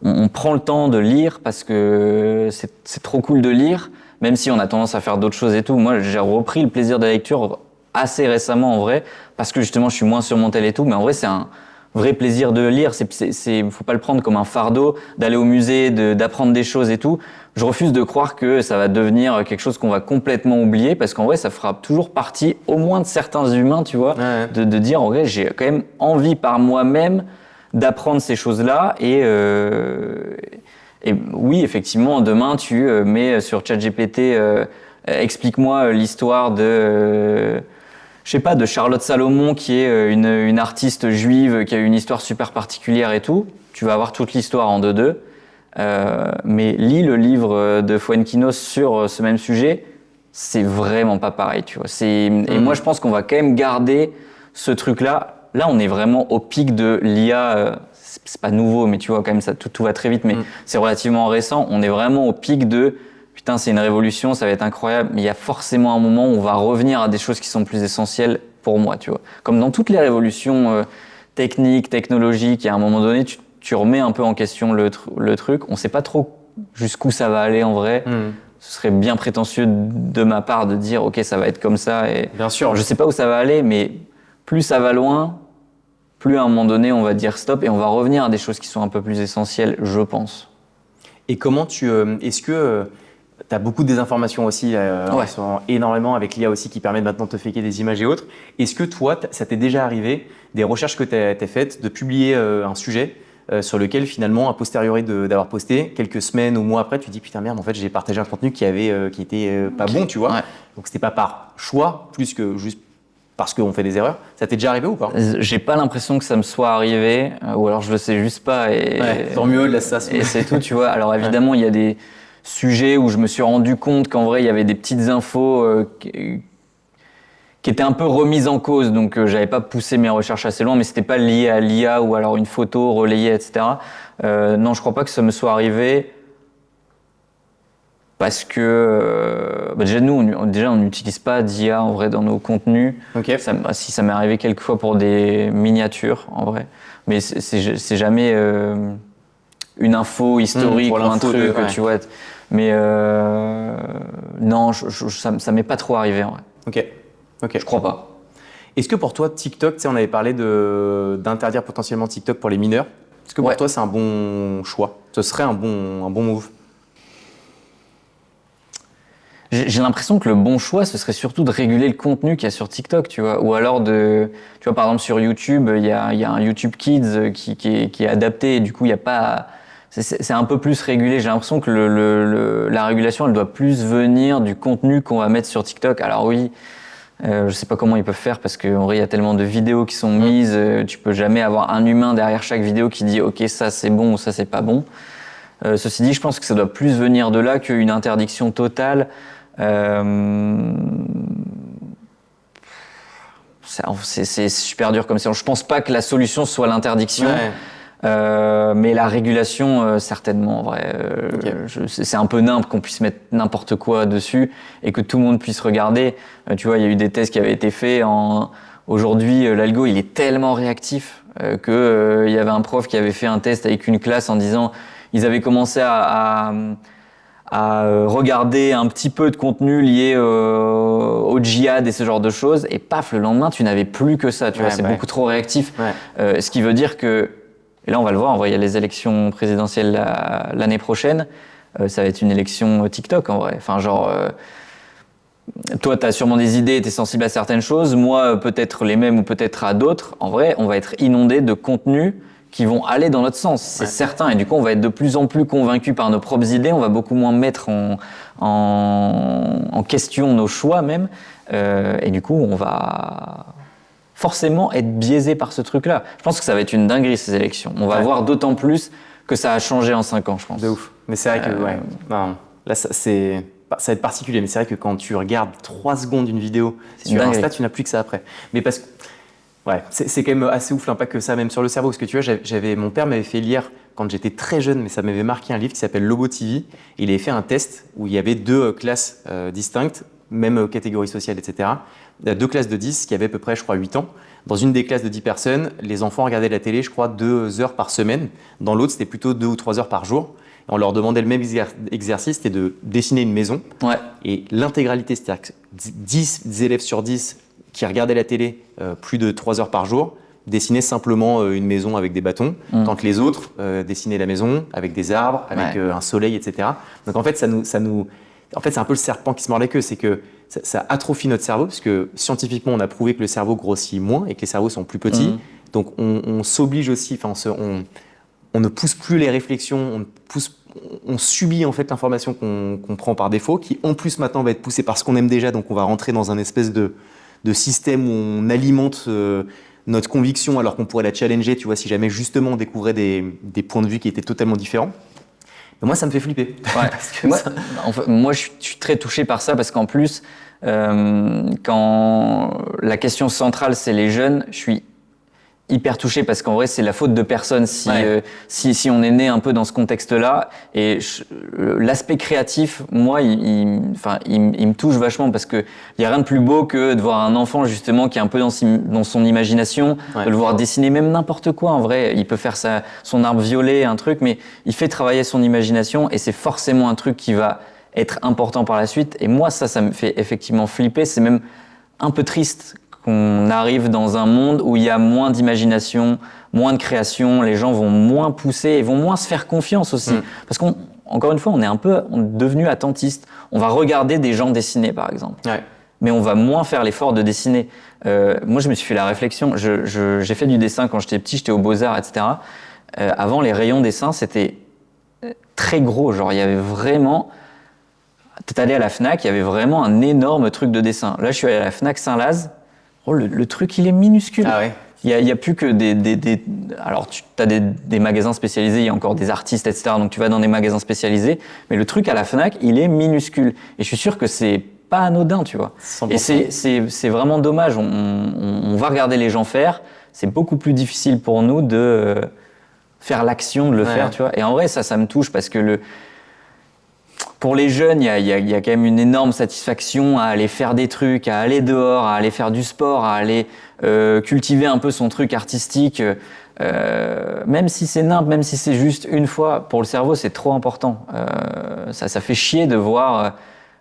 on prend le temps de lire parce que c'est trop cool de lire, même si on a tendance à faire d'autres choses et tout. Moi, j'ai repris le plaisir de la lecture assez récemment en vrai, parce que justement je suis moins sur mon tel et tout, mais en vrai c'est un vrai plaisir de lire, faut pas le prendre comme un fardeau, d'aller au musée, d'apprendre des choses et tout. Je refuse de croire que ça va devenir quelque chose qu'on va complètement oublier, parce qu'en vrai ça fera toujours partie, au moins de certains humains, tu vois, de dire en vrai j'ai quand même envie par moi-même d'apprendre ces choses-là et oui effectivement demain tu mets sur ChatGPT explique-moi l'histoire de je sais pas, de Charlotte Salomon qui est une artiste juive qui a eu une histoire super particulière et tout. Tu vas avoir toute l'histoire en 2-2. Mais lis le livre de Fuenquinos sur ce même sujet, c'est vraiment pas pareil, tu vois. Et moi, je pense qu'on va quand même garder ce truc-là. Là, on est vraiment au pic de l'IA. C'est pas nouveau, mais tu vois, quand même, ça, tout va très vite, mais c'est relativement récent. On est vraiment au pic de putain, c'est une révolution, ça va être incroyable, mais il y a forcément un moment où on va revenir à des choses qui sont plus essentielles pour moi, tu vois. Comme dans toutes les révolutions techniques, technologiques, à un moment donné, tu remets un peu en question le truc. On sait pas trop jusqu'où ça va aller en vrai. Ce serait bien prétentieux de ma part de dire ok ça va être comme ça. Et Bien sûr. Je sais pas où ça va aller, mais plus ça va loin, plus à un moment donné on va dire stop et on va revenir à des choses qui sont un peu plus essentielles, je pense. Et comment est-ce que tu as beaucoup de désinformations aussi, énormément avec l'IA aussi qui permet maintenant de te faker des images et autres. Est-ce que toi, ça t'est déjà arrivé, des recherches que tu as faites, de publier un sujet sur lequel finalement, a posteriori d'avoir posté, quelques semaines ou mois après, tu te dis putain merde, en fait j'ai partagé un contenu qui était pas bon, tu vois. Ouais. Donc c'était pas par choix, plus que juste parce qu'on fait des erreurs. Ça t'est déjà arrivé ou pas? J'ai pas l'impression que ça me soit arrivé, ou alors je le sais juste pas. Et tant mieux, laisse ça. Et c'est tout, tu vois. Alors évidemment, il y a des sujets où je me suis rendu compte qu'en vrai, il y avait des petites infos qui étaient un peu remises en cause, donc j'avais pas poussé mes recherches assez loin, mais c'était pas lié à l'IA ou alors une photo relayée, etc. Non, je crois pas que ça me soit arrivé parce que déjà nous, on n'utilise pas d'IA en vrai dans nos contenus. Okay. Si ça m'est arrivé quelques fois pour des miniatures en vrai, mais c'est jamais une info historique ou un truc, tu vois. Mais non, ça m'est pas trop arrivé en vrai. Ok. Je crois pas. Est-ce que pour toi, TikTok, tu sais, on avait parlé d'interdire potentiellement TikTok pour les mineurs. Est-ce que pour toi, c'est un bon choix? Ce serait un bon move? J'ai l'impression que le bon choix, ce serait surtout de réguler le contenu qu'il y a sur TikTok, tu vois. Ou alors tu vois, par exemple, sur YouTube, il y a un YouTube Kids qui est adapté et du coup, il y a pas... C'est un peu plus régulé. J'ai l'impression que la régulation, elle doit plus venir du contenu qu'on va mettre sur TikTok. Alors oui, je sais pas comment ils peuvent faire parce qu'en vrai, il y a tellement de vidéos qui sont mises. Tu peux jamais avoir un humain derrière chaque vidéo qui dit « Ok, ça c'est bon » ou « Ça c'est pas bon ». Ceci dit, je pense que ça doit plus venir de là qu'une interdiction totale. C'est super dur comme ça. Je pense pas que la solution soit l'interdiction. Mais la régulation, certainement, en vrai. C'est un peu nimp qu'on puisse mettre n'importe quoi dessus et que tout le monde puisse regarder. Tu vois, il y a eu des tests qui avaient été faits. Aujourd'hui, l'algo, il est tellement réactif que il y avait un prof qui avait fait un test avec une classe en disant ils avaient commencé à regarder un petit peu de contenu lié au djihad et ce genre de choses et paf, le lendemain, tu n'avais plus que ça. Tu vois, c'est beaucoup trop réactif. Ce qui veut dire que et là, on va le voir, en vrai, il y a les élections présidentielles l'année prochaine. Ça va être une élection TikTok, en vrai. Enfin, genre, toi, tu as sûrement des idées, tu es sensible à certaines choses. Moi, peut-être les mêmes ou peut-être à d'autres. En vrai, on va être inondé de contenus qui vont aller dans notre sens, c'est certain. Et du coup, on va être de plus en plus convaincus par nos propres idées. On va beaucoup moins mettre en question nos choix même. Et du coup, on va forcément être biaisé par ce truc-là. Je pense que ça va être une dinguerie, ces élections. On va voir d'autant plus que ça a changé en 5 ans, je pense. De ouf. Mais c'est vrai que, non, là, ça va être particulier, mais c'est vrai que quand tu regardes 3 secondes d'une vidéo sur Insta, tu n'as plus que ça après. Mais parce que, c'est quand même assez ouf l'impact que ça a même sur le cerveau. Parce que tu vois, mon père m'avait fait lire, quand j'étais très jeune, mais ça m'avait marqué, un livre qui s'appelle Lobo TV. Il avait fait un test où il y avait 2 classes distinctes, même catégorie sociale, etc. 2 classes de 10 qui avaient à peu près, je crois, 8 ans. Dans une des classes de 10 personnes, les enfants regardaient la télé, je crois, 2 heures par semaine. Dans l'autre, c'était plutôt 2 ou 3 heures par jour. Et on leur demandait le même exercice, c'était de dessiner une maison. Et l'intégralité, c'est-à-dire que 10 élèves sur 10 qui regardaient la télé plus de 3 heures par jour, dessinaient simplement une maison avec des bâtons, quand les autres dessinaient la maison avec des arbres, avec un soleil, etc. Donc en fait, en fait, c'est un peu le serpent qui se mord la queue, c'est que ça atrophie notre cerveau, parce que scientifiquement, on a prouvé que le cerveau grossit moins et que les cerveaux sont plus petits. Donc, on s'oblige aussi, on ne pousse plus les réflexions, on subit en fait l'information qu'on prend par défaut, qui en plus maintenant va être poussée par ce qu'on aime déjà, donc on va rentrer dans un espèce de système où on alimente notre conviction alors qu'on pourrait la challenger, tu vois, si jamais justement on découvrait des points de vue qui étaient totalement différents. Mais moi, ça me fait flipper. Parce que moi, je suis très touché par ça parce qu'en plus, quand la question centrale, c'est les jeunes, je suis hyper touché parce qu'en vrai c'est la faute de personne si on est né un peu dans ce contexte-là. Et l'aspect créatif, moi, il me touche vachement parce que il y a rien de plus beau que de voir un enfant justement qui est un peu dans son imagination, de le voir dessiner même n'importe quoi. En vrai, il peut faire son arbre violet, un truc, mais il fait travailler son imagination et c'est forcément un truc qui va être important par la suite. Et moi, ça me fait effectivement flipper. C'est même un peu triste qu'on arrive dans un monde où il y a moins d'imagination, moins de création, les gens vont moins pousser et vont moins se faire confiance aussi. Parce qu'encore une fois, on est devenu attentiste. On va regarder des gens dessiner, par exemple. Ouais. Mais on va moins faire l'effort de dessiner. Moi, je me suis fait la réflexion. J'ai fait du dessin quand j'étais petit, j'étais aux Beaux-Arts, etc. Avant, les rayons dessin, c'était très gros. Genre, il y avait vraiment... T'es allé à la Fnac, il y avait vraiment un énorme truc de dessin. Là, je suis allé à la Fnac Saint-Laz. Oh, le truc, il est minuscule. Ah ouais. Il y a plus que alors, tu as des magasins spécialisés, il y a encore des artistes, etc. Donc, tu vas dans des magasins spécialisés. Mais le truc à la Fnac, il est minuscule. Et je suis sûr que c'est pas anodin, tu vois. 100%. Et c'est vraiment dommage. On va regarder les gens faire. C'est beaucoup plus difficile pour nous de faire l'action, de le faire, tu vois. Et en vrai, ça me touche parce que pour les jeunes, il y a quand même une énorme satisfaction à aller faire des trucs, à aller dehors, à aller faire du sport, à aller cultiver un peu son truc artistique. Même si c'est nimp, même si c'est juste une fois, pour le cerveau, c'est trop important. Ça fait chier de voir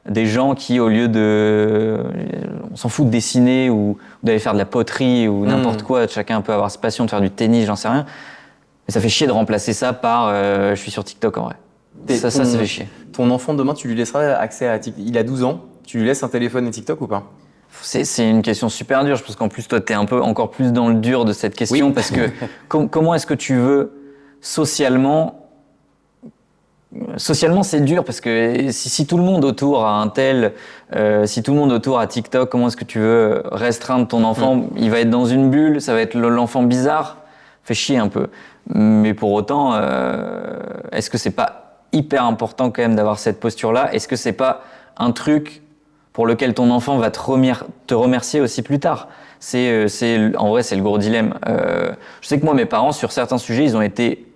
des gens qui, au lieu on s'en fout de dessiner ou d'aller faire de la poterie ou n'importe quoi, chacun peut avoir sa passion de faire du tennis, j'en sais rien. Mais ça fait chier de remplacer ça par je suis sur TikTok en vrai. Ça fait chier. Ton enfant, demain, tu lui laisseras accès à TikTok. Il a 12 ans. Tu lui laisses un téléphone et TikTok ou pas ? C'est une question super dure. Je pense qu'en plus, toi, t'es un peu encore plus dans le dur de cette question. Oui. Parce que comment est-ce que tu veux socialement, c'est dur parce que si tout le monde autour a un tel, si tout le monde autour a TikTok, comment est-ce que tu veux restreindre ton enfant ? Il va être dans une bulle, ça va être l'enfant bizarre. Fait chier un peu. Mais pour autant, est-ce que c'est pas hyper important quand même d'avoir cette posture-là ? Est-ce que c'est pas un truc pour lequel ton enfant va te remercier aussi plus tard ? En vrai, c'est le gros dilemme. Je sais que moi, mes parents, sur certains sujets, ils ont été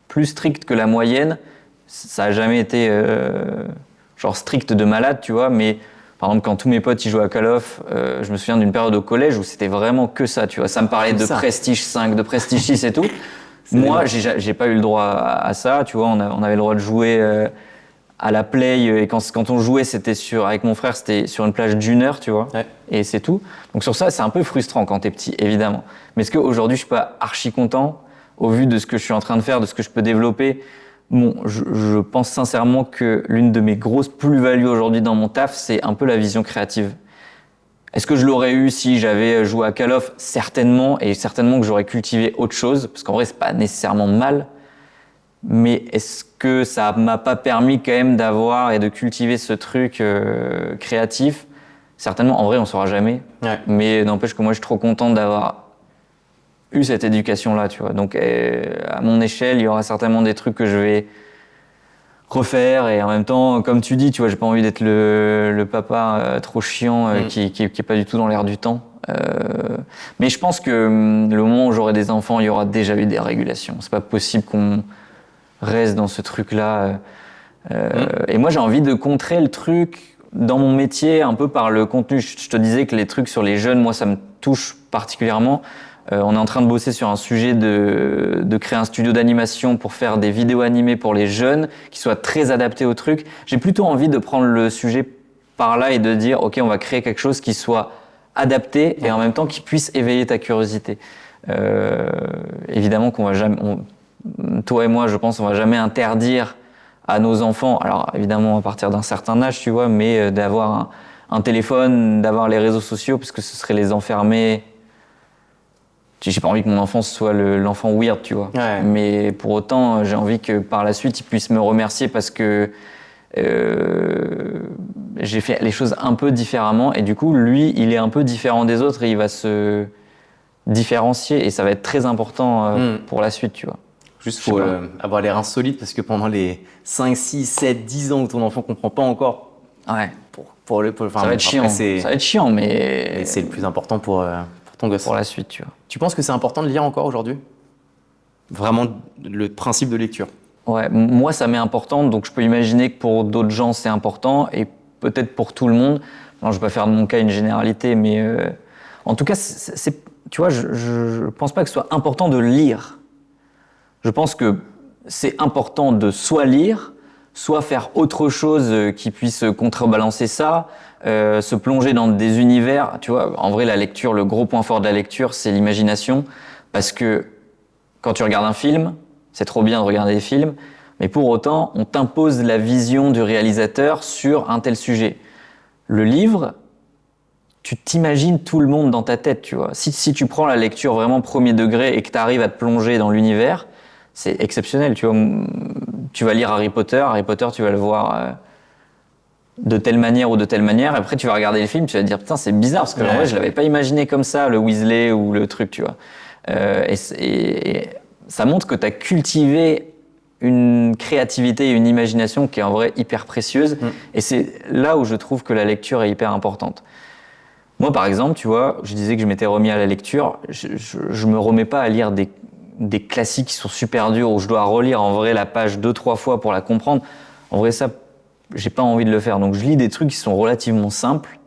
plus stricts que la moyenne. Ça a jamais été genre strict de malade, tu vois, mais par exemple, quand tous mes potes ils jouaient à Call of, je me souviens d'une période au collège où c'était vraiment que ça, tu vois. Ça me parlait de Prestige 5, de Prestige 6 et tout. Moi, j'ai pas eu le droit à ça, tu vois. On avait le droit de jouer à la play et quand on jouait, avec mon frère, c'était sur une plage d'1 heure, tu vois. Ouais. Et c'est tout. Donc sur ça, c'est un peu frustrant quand t'es petit, évidemment. Mais est-ce qu'aujourd'hui, je suis pas archi content au vu de ce que je suis en train de faire, de ce que je peux développer ? Bon, je pense sincèrement que l'une de mes grosses plus-values aujourd'hui dans mon taf, c'est un peu la vision créative. Est-ce que je l'aurais eu si j'avais joué à Call of ? Certainement, et certainement que j'aurais cultivé autre chose, parce qu'en vrai, c'est pas nécessairement mal. Mais est-ce que ça m'a pas permis quand même d'avoir et de cultiver ce truc créatif ? Certainement, en vrai, on saura jamais. Ouais. Mais n'empêche que moi, je suis trop content d'avoir eu cette éducation-là, tu vois. Donc, à mon échelle, il y aura certainement des trucs que je vais refaire et en même temps, comme tu dis, tu vois, j'ai pas envie d'être le papa trop chiant qui est pas du tout dans l'air du temps. Mais je pense que le moment où j'aurai des enfants, il y aura déjà eu des régulations. C'est pas possible qu'on reste dans ce truc-là. Et moi, j'ai envie de contrer le truc dans mon métier un peu par le contenu. Je te disais que les trucs sur les jeunes, moi, ça me touche particulièrement. On est en train de bosser sur un sujet de créer un studio d'animation pour faire des vidéos animées pour les jeunes qui soient très adaptés au truc. J'ai plutôt envie de prendre le sujet par là et de dire ok, on va créer quelque chose qui soit adapté et en même temps qui puisse éveiller ta curiosité. Évidemment qu'on va jamais, toi et moi, je pense, on va jamais interdire à nos enfants. Alors évidemment à partir d'un certain âge, tu vois, mais d'avoir un téléphone, d'avoir les réseaux sociaux, parce que ce serait les enfermer. J'ai pas envie que mon enfant soit l'enfant weird, tu vois. Ouais. Mais pour autant, j'ai envie que par la suite, il puisse me remercier parce que j'ai fait les choses un peu différemment. Et du coup, lui, il est un peu différent des autres et il va se différencier. Et ça va être très important pour la suite, tu vois. Juste faut avoir les reins solides parce que pendant les 5, 6, 7, 10 ans où ton enfant comprend pas ouais. Ça va être chiant. Ça va être chiant, mais c'est le plus important pour ton gosse. pour la suite, tu vois. Tu penses que c'est important de lire encore aujourd'hui? Vraiment le principe de lecture. Ouais, moi ça m'est important, donc je peux imaginer que pour d'autres gens c'est important et peut-être pour tout le monde. Alors, je vais pas faire de mon cas une généralité, mais en tout cas, tu vois, je pense pas que ce soit important de lire. Je pense que c'est important de soit lire, soit faire autre chose qui puisse contrebalancer ça, se plonger dans des univers. Tu vois, en vrai, la lecture, le gros point fort de la lecture, c'est l'imagination, parce que quand tu regardes un film, c'est trop bien de regarder des films, mais pour autant, on t'impose la vision du réalisateur sur un tel sujet. Le livre, tu t'imagines tout le monde dans ta tête, tu vois. Si tu prends la lecture vraiment premier degré et que tu arrives à te plonger dans l'univers, c'est exceptionnel, tu vois. Tu vas lire Harry Potter, tu vas le voir de telle manière ou de telle manière. Après, tu vas regarder le film, tu vas te dire, putain, c'est bizarre, parce que en vrai, je l'avais pas imaginé comme ça, le Weasley ou le truc, tu vois. Et ça montre que tu as cultivé une créativité et une imagination qui est en vrai hyper précieuse. Et c'est là où je trouve que la lecture est hyper importante. Moi, par exemple, tu vois, je disais que je m'étais remis à la lecture. Je me remets pas à lire des classiques qui sont super durs, où je dois relire en vrai la page 2-3 fois pour la comprendre. En vrai, ça, j'ai pas envie de le faire. Donc, je lis des trucs qui sont relativement simples,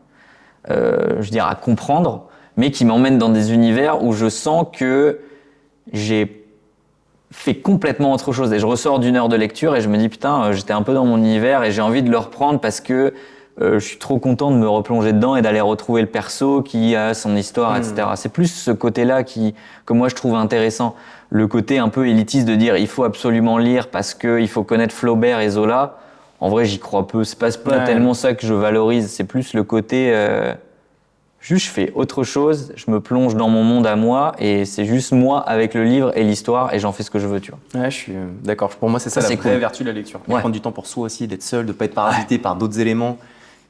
je veux dire, à comprendre, mais qui m'emmènent dans des univers où je sens que j'ai fait complètement autre chose. Et je ressors d'une heure de lecture et je me dis, putain, j'étais un peu dans mon univers et j'ai envie de le reprendre parce que je suis trop content de me replonger dedans et d'aller retrouver le perso qui a son histoire, etc. C'est plus ce côté-là que moi je trouve intéressant. Le côté un peu élitiste de dire il faut absolument lire parce qu'il faut connaître Flaubert et Zola. En vrai, j'y crois peu. C'est pas tellement ça que je valorise. C'est plus le côté juste je fais autre chose, je me plonge dans mon monde à moi et c'est juste moi avec le livre et l'histoire et j'en fais ce que je veux, tu vois. Ouais, je suis d'accord. Pour moi, c'est ça la vraie vertu de la lecture. Prendre du temps pour soi aussi, d'être seul, de pas être parasité par d'autres éléments.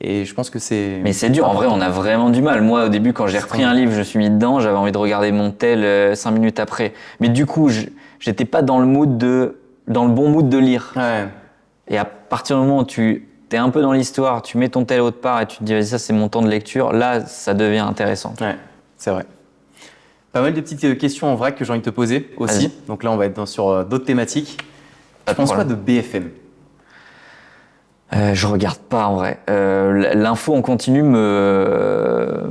Et je pense que c'est... Mais c'est dur, en vrai, on a vraiment du mal. Moi, au début, quand j'ai repris un livre, je me suis mis dedans, j'avais envie de regarder mon tel 5 minutes après. Mais du coup, j'étais pas dans le bon mood de lire. Ouais. Et à partir du moment où tu es un peu dans l'histoire, tu mets ton tel autre part et tu te dis, vas-y, ça c'est mon temps de lecture, là, ça devient intéressant. Ouais, c'est vrai. Pas mal de petites questions en vrac que j'ai envie de te poser aussi. Vas-y. Donc là, on va être sur d'autres thématiques. Tu penses quoi de BFM ? Je regarde pas en vrai. L'info en continu me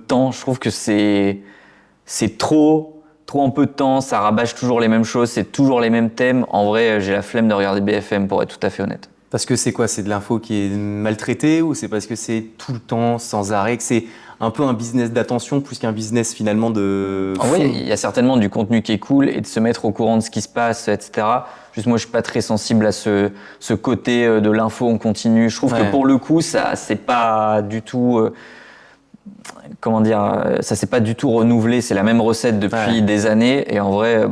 tend. Je trouve que c'est trop en peu de temps. Ça rabâche toujours les mêmes choses, c'est toujours les mêmes thèmes. En vrai, j'ai la flemme de regarder BFM pour être tout à fait honnête. Parce que c'est quoi ? C'est de l'info qui est maltraitée ou c'est parce que c'est tout le temps sans arrêt, que c'est un peu un business d'attention plus qu'un business finalement de... En vrai, il y a certainement du contenu qui est cool et de se mettre au courant de ce qui se passe, etc. Juste moi, je suis pas très sensible à ce côté de l'info en continu. Je trouve que pour le coup, ça c'est pas du tout... ça s'est pas du tout renouvelé. C'est la même recette depuis des années. Et en vrai,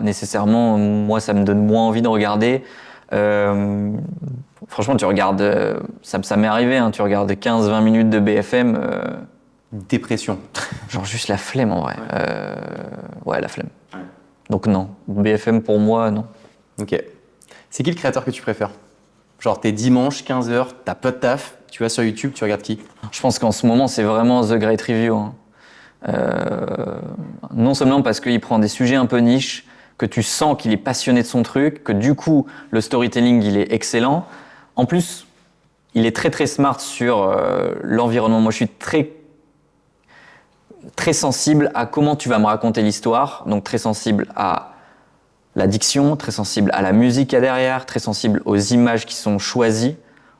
nécessairement, moi, ça me donne moins envie de regarder. Franchement, tu regardes... ça m'est arrivé, hein, tu regardes 15-20 minutes de BFM... Dépression. Genre juste la flemme en vrai. Ouais, la flemme. Ouais. Donc non. BFM pour moi, non. Ok. C'est qui le créateur que tu préfères ? Genre t'es dimanche, 15h, t'as pas de taf, tu vas sur YouTube, tu regardes qui ? Je pense qu'en ce moment, c'est vraiment The Great Review. Hein. Non seulement parce qu'il prend des sujets un peu niches, que tu sens qu'il est passionné de son truc, que du coup, le storytelling, il est excellent. En plus, il est très très smart sur l'environnement. Moi, je suis très sensible à comment tu vas me raconter l'histoire, donc très sensible à la diction, très sensible à la musique qu'il y a derrière, très sensible aux images qui sont choisies.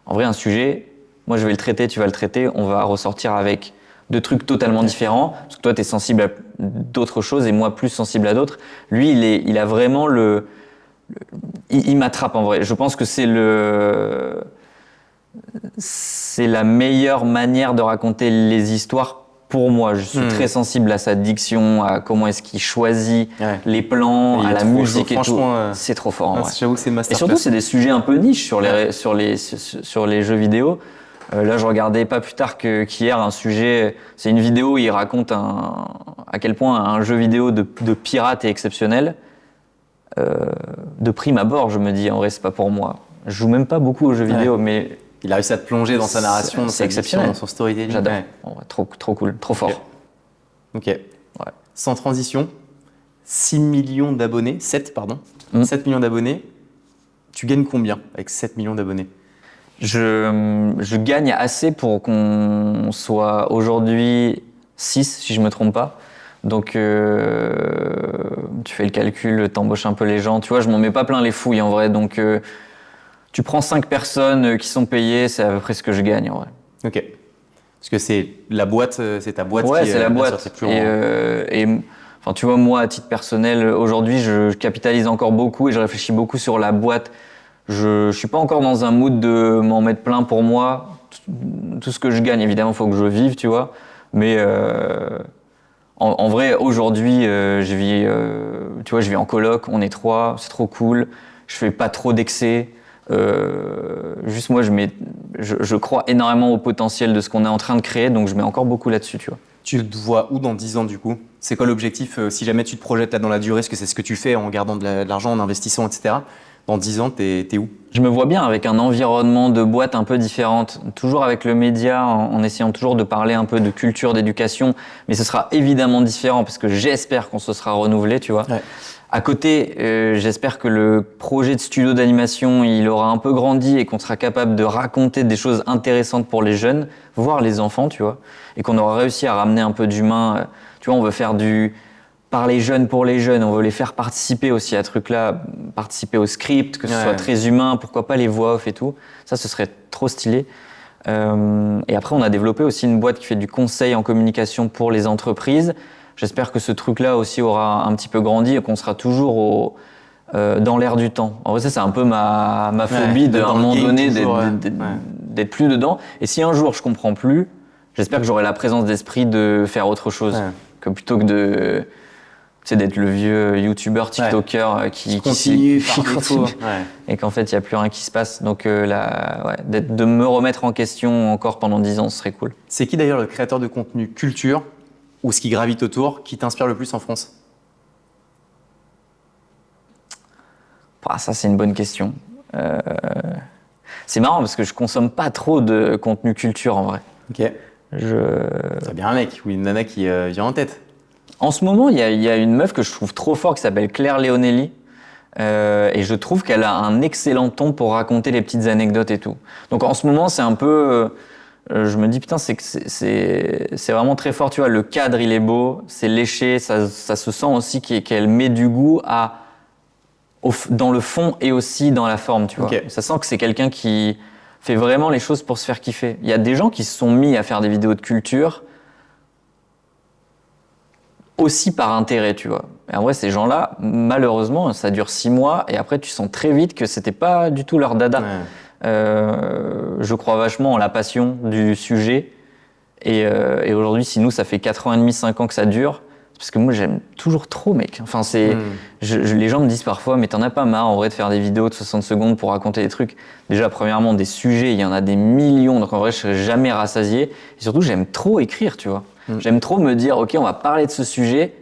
En vrai, un sujet, moi je vais le traiter, tu vas le traiter, on va ressortir avec deux trucs totalement différents, parce que toi tu es sensible à d'autres choses et moi plus sensible à d'autres. Lui, il a vraiment il m'attrape en vrai. Je pense que c'est la meilleure manière de raconter les histoires. Pour moi, je suis très sensible à sa diction, à comment est-ce qu'il choisit les plans, à la musique et tout. C'est trop fort. En vrai. J'avoue que c'est masterclass. Et surtout, c'est des sujets un peu niches sur les jeux vidéo. Là, je regardais pas plus tard qu'hier un sujet. C'est une vidéo où il raconte à quel point un jeu vidéo de pirate est exceptionnel. De prime abord, je me dis en vrai, c'est pas pour moi. Je joue même pas beaucoup aux jeux vidéo, mais Il a réussi à te plonger dans sa narration, dans C'est sa exceptionnel. diction, dans son storytelling. J'adore. Ouais. En vrai, trop cool, trop fort. Ok. Sans transition, 6 millions d'abonnés, 7 pardon, 7 millions d'abonnés. Tu gagnes combien avec 7 millions d'abonnés? Je gagne assez pour qu'on soit aujourd'hui 6, si je me trompe pas. Donc, tu fais le calcul, t'embauches un peu les gens. Tu vois, je m'en mets pas plein les fouilles en vrai. Donc, tu prends 5 personnes qui sont payées, c'est à peu près ce que je gagne en vrai. Ok. Parce que c'est la boîte, c'est ta boîte Ouais, qui c'est la boîte. c'est plus Enfin, tu vois, moi, à titre personnel, aujourd'hui, je capitalise encore beaucoup et je réfléchis beaucoup sur la boîte. Je suis pas encore dans un mood de m'en mettre plein pour moi. Tout ce que je gagne, évidemment, faut que je vive, tu vois. Mais en vrai, aujourd'hui, je vis, tu vois, je vis en coloc, on est 3, c'est trop cool. Je fais pas trop d'excès. Juste moi, je crois énormément au potentiel de ce qu'on est en train de créer, donc je mets encore beaucoup là-dessus, tu vois. Tu te vois où dans 10 ans du coup? C'est quoi l'objectif si jamais tu te projettes là dans la durée, parce que c'est ce que tu fais en gardant de l'argent, en investissant, etc. Dans 10 ans, t'es où? Je me vois bien avec un environnement de boîte un peu différente, toujours avec le média, en essayant toujours de parler un peu de culture, d'éducation, mais ce sera évidemment différent parce que j'espère qu'on se sera renouvelé, tu vois. Ouais. À côté, j'espère que le projet de studio d'animation, il aura un peu grandi et qu'on sera capable de raconter des choses intéressantes pour les jeunes, voire les enfants, tu vois, et qu'on aura réussi à ramener un peu d'humain. Tu vois, on veut faire par les jeunes pour les jeunes, on veut les faire participer aussi à ce truc-là, participer au script, que ce soit très humain, pourquoi pas les voix off et tout. Ça, ce serait trop stylé. Et après, on a développé aussi une boîte qui fait du conseil en communication pour les entreprises. J'espère que ce truc-là aussi aura un petit peu grandi et qu'on sera toujours dans l'air du temps. En vrai, ça, c'est un peu ma phobie à un moment donné d'être plus dedans. Et si un jour je comprends plus, j'espère que j'aurai la présence d'esprit de faire autre chose. Que plutôt que d'être le vieux youtubeur, tiktoker qui continue. Et qu'en fait, il n'y a plus rien qui se passe. Donc, de me remettre en question encore pendant 10 ans, ce serait cool. C'est qui d'ailleurs le créateur de contenu culture ou ce qui gravite autour qui t'inspire le plus en France? Ça, c'est une bonne question. C'est marrant parce que je consomme pas trop de contenu culture en vrai. Ok. T'as bien un mec ou une nana qui vient en tête? En ce moment, il y a une meuf que je trouve trop forte qui s'appelle Claire Leonelli. Et je trouve qu'elle a un excellent ton pour raconter les petites anecdotes et tout. Donc en ce moment, c'est un peu... je me dis, putain, c'est vraiment très fort, tu vois. Le cadre, il est beau, c'est léché, ça se sent aussi qu'elle met du goût dans le fond et aussi dans la forme, tu vois. Ça sent que c'est quelqu'un qui fait vraiment les choses pour se faire kiffer. Il y a des gens qui se sont mis à faire des vidéos de culture aussi par intérêt, tu vois. Et en vrai, ces gens-là, malheureusement, ça dure 6 mois et après, tu sens très vite que c'était pas du tout leur dada. Je crois vachement en la passion du sujet et aujourd'hui, si nous, ça fait 4 ans et demi, 5 ans que ça dure, c'est parce que moi, j'aime toujours trop, mec. Enfin, les gens me disent parfois, mais t'en as pas marre, en vrai, de faire des vidéos de 60 secondes pour raconter des trucs. Déjà, premièrement, des sujets, il y en a des millions, donc en vrai, je serai jamais rassasié. Et surtout, j'aime trop écrire, tu vois. J'aime trop me dire, ok, on va parler de ce sujet,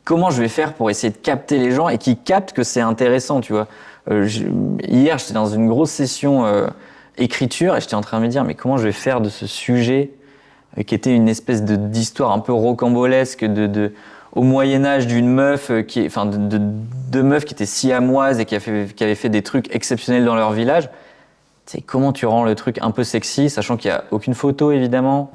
comment je vais faire pour essayer de capter les gens et qu'ils captent que c'est intéressant, tu vois. Hier, j'étais dans une grosse session écriture et j'étais en train de me dire, mais comment je vais faire de ce sujet qui était une espèce d'histoire un peu rocambolesque au Moyen-Âge d'une meuf, deux meufs qui étaient siamoises et qui avaient fait des trucs exceptionnels dans leur village. Tu sais, comment tu rends le truc un peu sexy, sachant qu'il n'y a aucune photo, évidemment.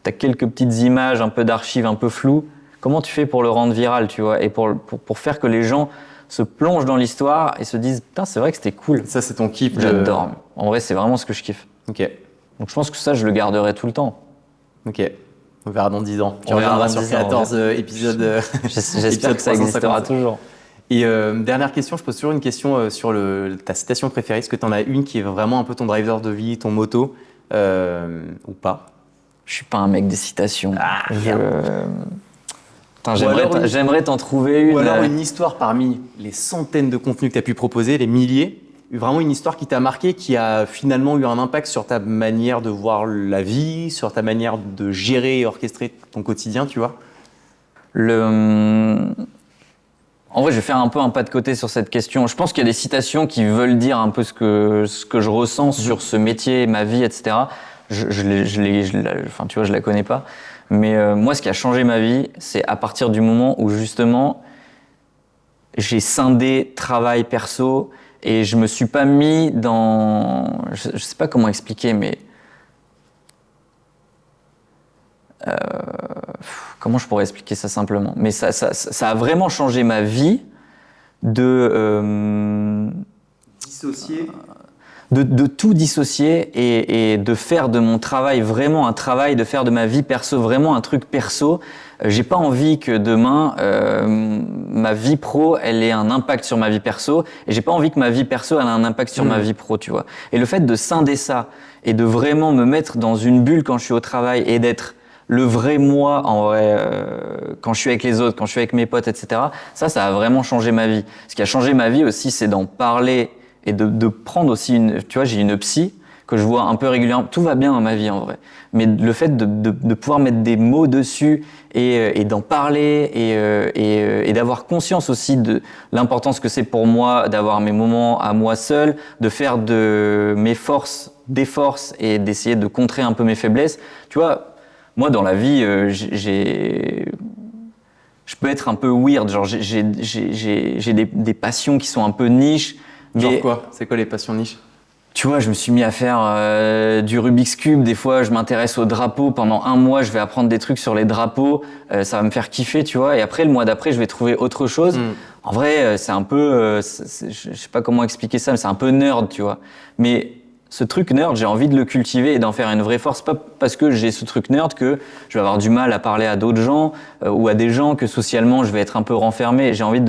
T'as quelques petites images, un peu d'archives, un peu floues. Comment tu fais pour le rendre viral, tu vois, et pour faire que les gens se plongent dans l'histoire et se disent « Putain, c'est vrai que c'était cool ». Ça, c'est ton kiff. J'adore. En vrai, c'est vraiment ce que je kiffe. Ok. Donc je pense que ça, je le garderai tout le temps. Ok. On verra dans 10 ans. Tu reviendras sur 14 épisodes. J'espère que ça existera toujours. Et dernière question, je pose toujours une question sur ta citation préférée. Est-ce que tu en as une qui est vraiment un peu ton driver de vie, ton motto ou pas? Je suis pas un mec des citations. J'aimerais t'en trouver une. Ou alors une histoire parmi les centaines de contenus que tu as pu proposer, les milliers, vraiment une histoire qui t'a marqué, qui a finalement eu un impact sur ta manière de voir la vie, sur ta manière de gérer et orchestrer ton quotidien, tu vois? En vrai, vrai, je vais faire un peu un pas de côté sur cette question. Je pense qu'il y a des citations qui veulent dire un peu ce que je ressens sur ce métier, ma vie, etc. Enfin, tu vois, je la connais pas. Mais moi, ce qui a changé ma vie, c'est à partir du moment où justement, j'ai scindé travail perso et je me suis pas mis dans... Je sais pas comment expliquer, mais... comment je pourrais expliquer ça simplement? Mais ça a vraiment changé ma vie de... Dissocier. De tout dissocier et de faire de mon travail vraiment un travail, de faire de ma vie perso vraiment un truc perso. J'ai pas envie que demain ma vie pro elle ait un impact sur ma vie perso et j'ai pas envie que ma vie perso elle ait un impact sur ma vie pro, tu vois. Et le fait de scinder ça et de vraiment me mettre dans une bulle quand je suis au travail et d'être le vrai moi en vrai quand je suis avec les autres, quand je suis avec mes potes, etc. Ça a vraiment changé ma vie. Ce qui a changé ma vie aussi, c'est d'en parler et de prendre aussi une... Tu vois, j'ai une psy que je vois un peu régulièrement. Tout va bien dans ma vie en vrai. Mais le fait de pouvoir mettre des mots dessus et d'en parler et d'avoir conscience aussi de l'importance que c'est pour moi d'avoir mes moments à moi seul, de faire de mes forces des forces et d'essayer de contrer un peu mes faiblesses. Tu vois, moi dans la vie, je peux être un peu weird. Genre j'ai des passions qui sont un peu niches. Genre Mais, quoi? C'est quoi les passions niches? tu vois, je me suis mis à faire du Rubik's Cube. Des fois, je m'intéresse aux drapeaux. Pendant un mois, je vais apprendre des trucs sur les drapeaux. Ça va me faire kiffer, tu vois. Et après, le mois d'après, je vais trouver autre chose. En vrai, c'est un peu... je sais pas comment expliquer ça, mais c'est un peu nerd, tu vois. Mais ce truc nerd, j'ai envie de le cultiver et d'en faire une vraie force. Pas parce que j'ai ce truc nerd que je vais avoir du mal à parler à d'autres gens ou à des gens que socialement, je vais être un peu renfermé. J'ai envie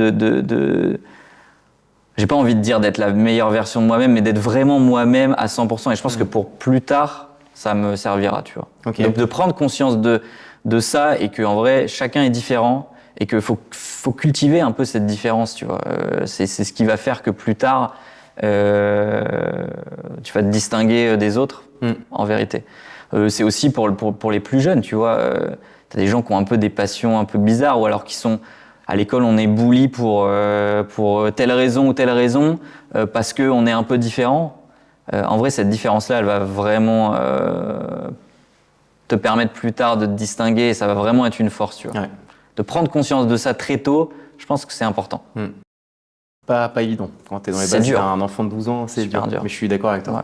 j'ai pas envie de dire d'être la meilleure version de moi-même, mais d'être vraiment moi-même à 100%. Et je pense que pour plus tard, ça me servira, tu vois. Okay. Donc de prendre conscience de ça et qu'en vrai, chacun est différent et qu'il faut cultiver un peu cette différence, tu vois. C'est ce qui va faire que plus tard, tu vas te distinguer des autres, en vérité. C'est aussi pour les plus jeunes, tu vois. T'as des gens qui ont un peu des passions un peu bizarres ou alors qui sont... À l'école, on est bully pour telle raison ou telle raison, parce qu'on est un peu différent. En vrai, cette différence-là, elle va vraiment te permettre plus tard de te distinguer et ça va vraiment être une force, tu vois. Ouais. De prendre conscience de ça très tôt, je pense que c'est important. Pas évident. Quand t'es dans les C'est bases, dur. t'as un enfant de 12 ans, c'est dur. dur. Mais je suis d'accord avec toi. Ouais.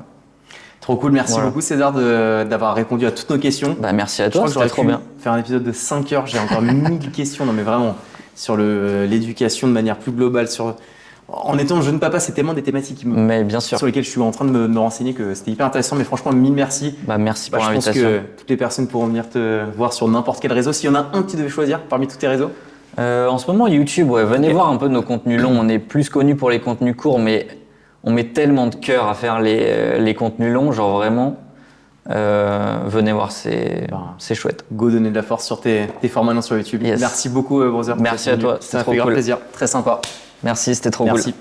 Trop cool. Merci Voilà. beaucoup, César, d'avoir répondu à toutes nos questions. Bah, merci à toi, c'était trop bien. Faire un épisode de 5 heures. J'ai encore 1000 questions. Non, mais vraiment, sur l'éducation de manière plus globale. En étant jeune papa, c'est tellement des thématiques Mais bien sûr. sur lesquelles je suis en train de me renseigner que c'était hyper intéressant. Mais franchement, 1000 merci. Bah, merci pour l'invitation. Je pense que toutes les personnes pourront venir te voir sur n'importe quel réseau. S'il y en a un que tu devais choisir parmi tous tes réseaux. En ce moment, YouTube, ouais. Venez voir un peu nos contenus longs. On est plus connus pour les contenus courts, mais on met tellement de cœur à faire les contenus longs, genre vraiment. Venez voir, c'est chouette. Go donner de la force sur tes formats longs sur YouTube. Yes. Merci beaucoup, Brother. Merci à toi, Ça c'était m'a trop fait grave cool. plaisir. Très sympa. Merci, c'était trop cool. Merci.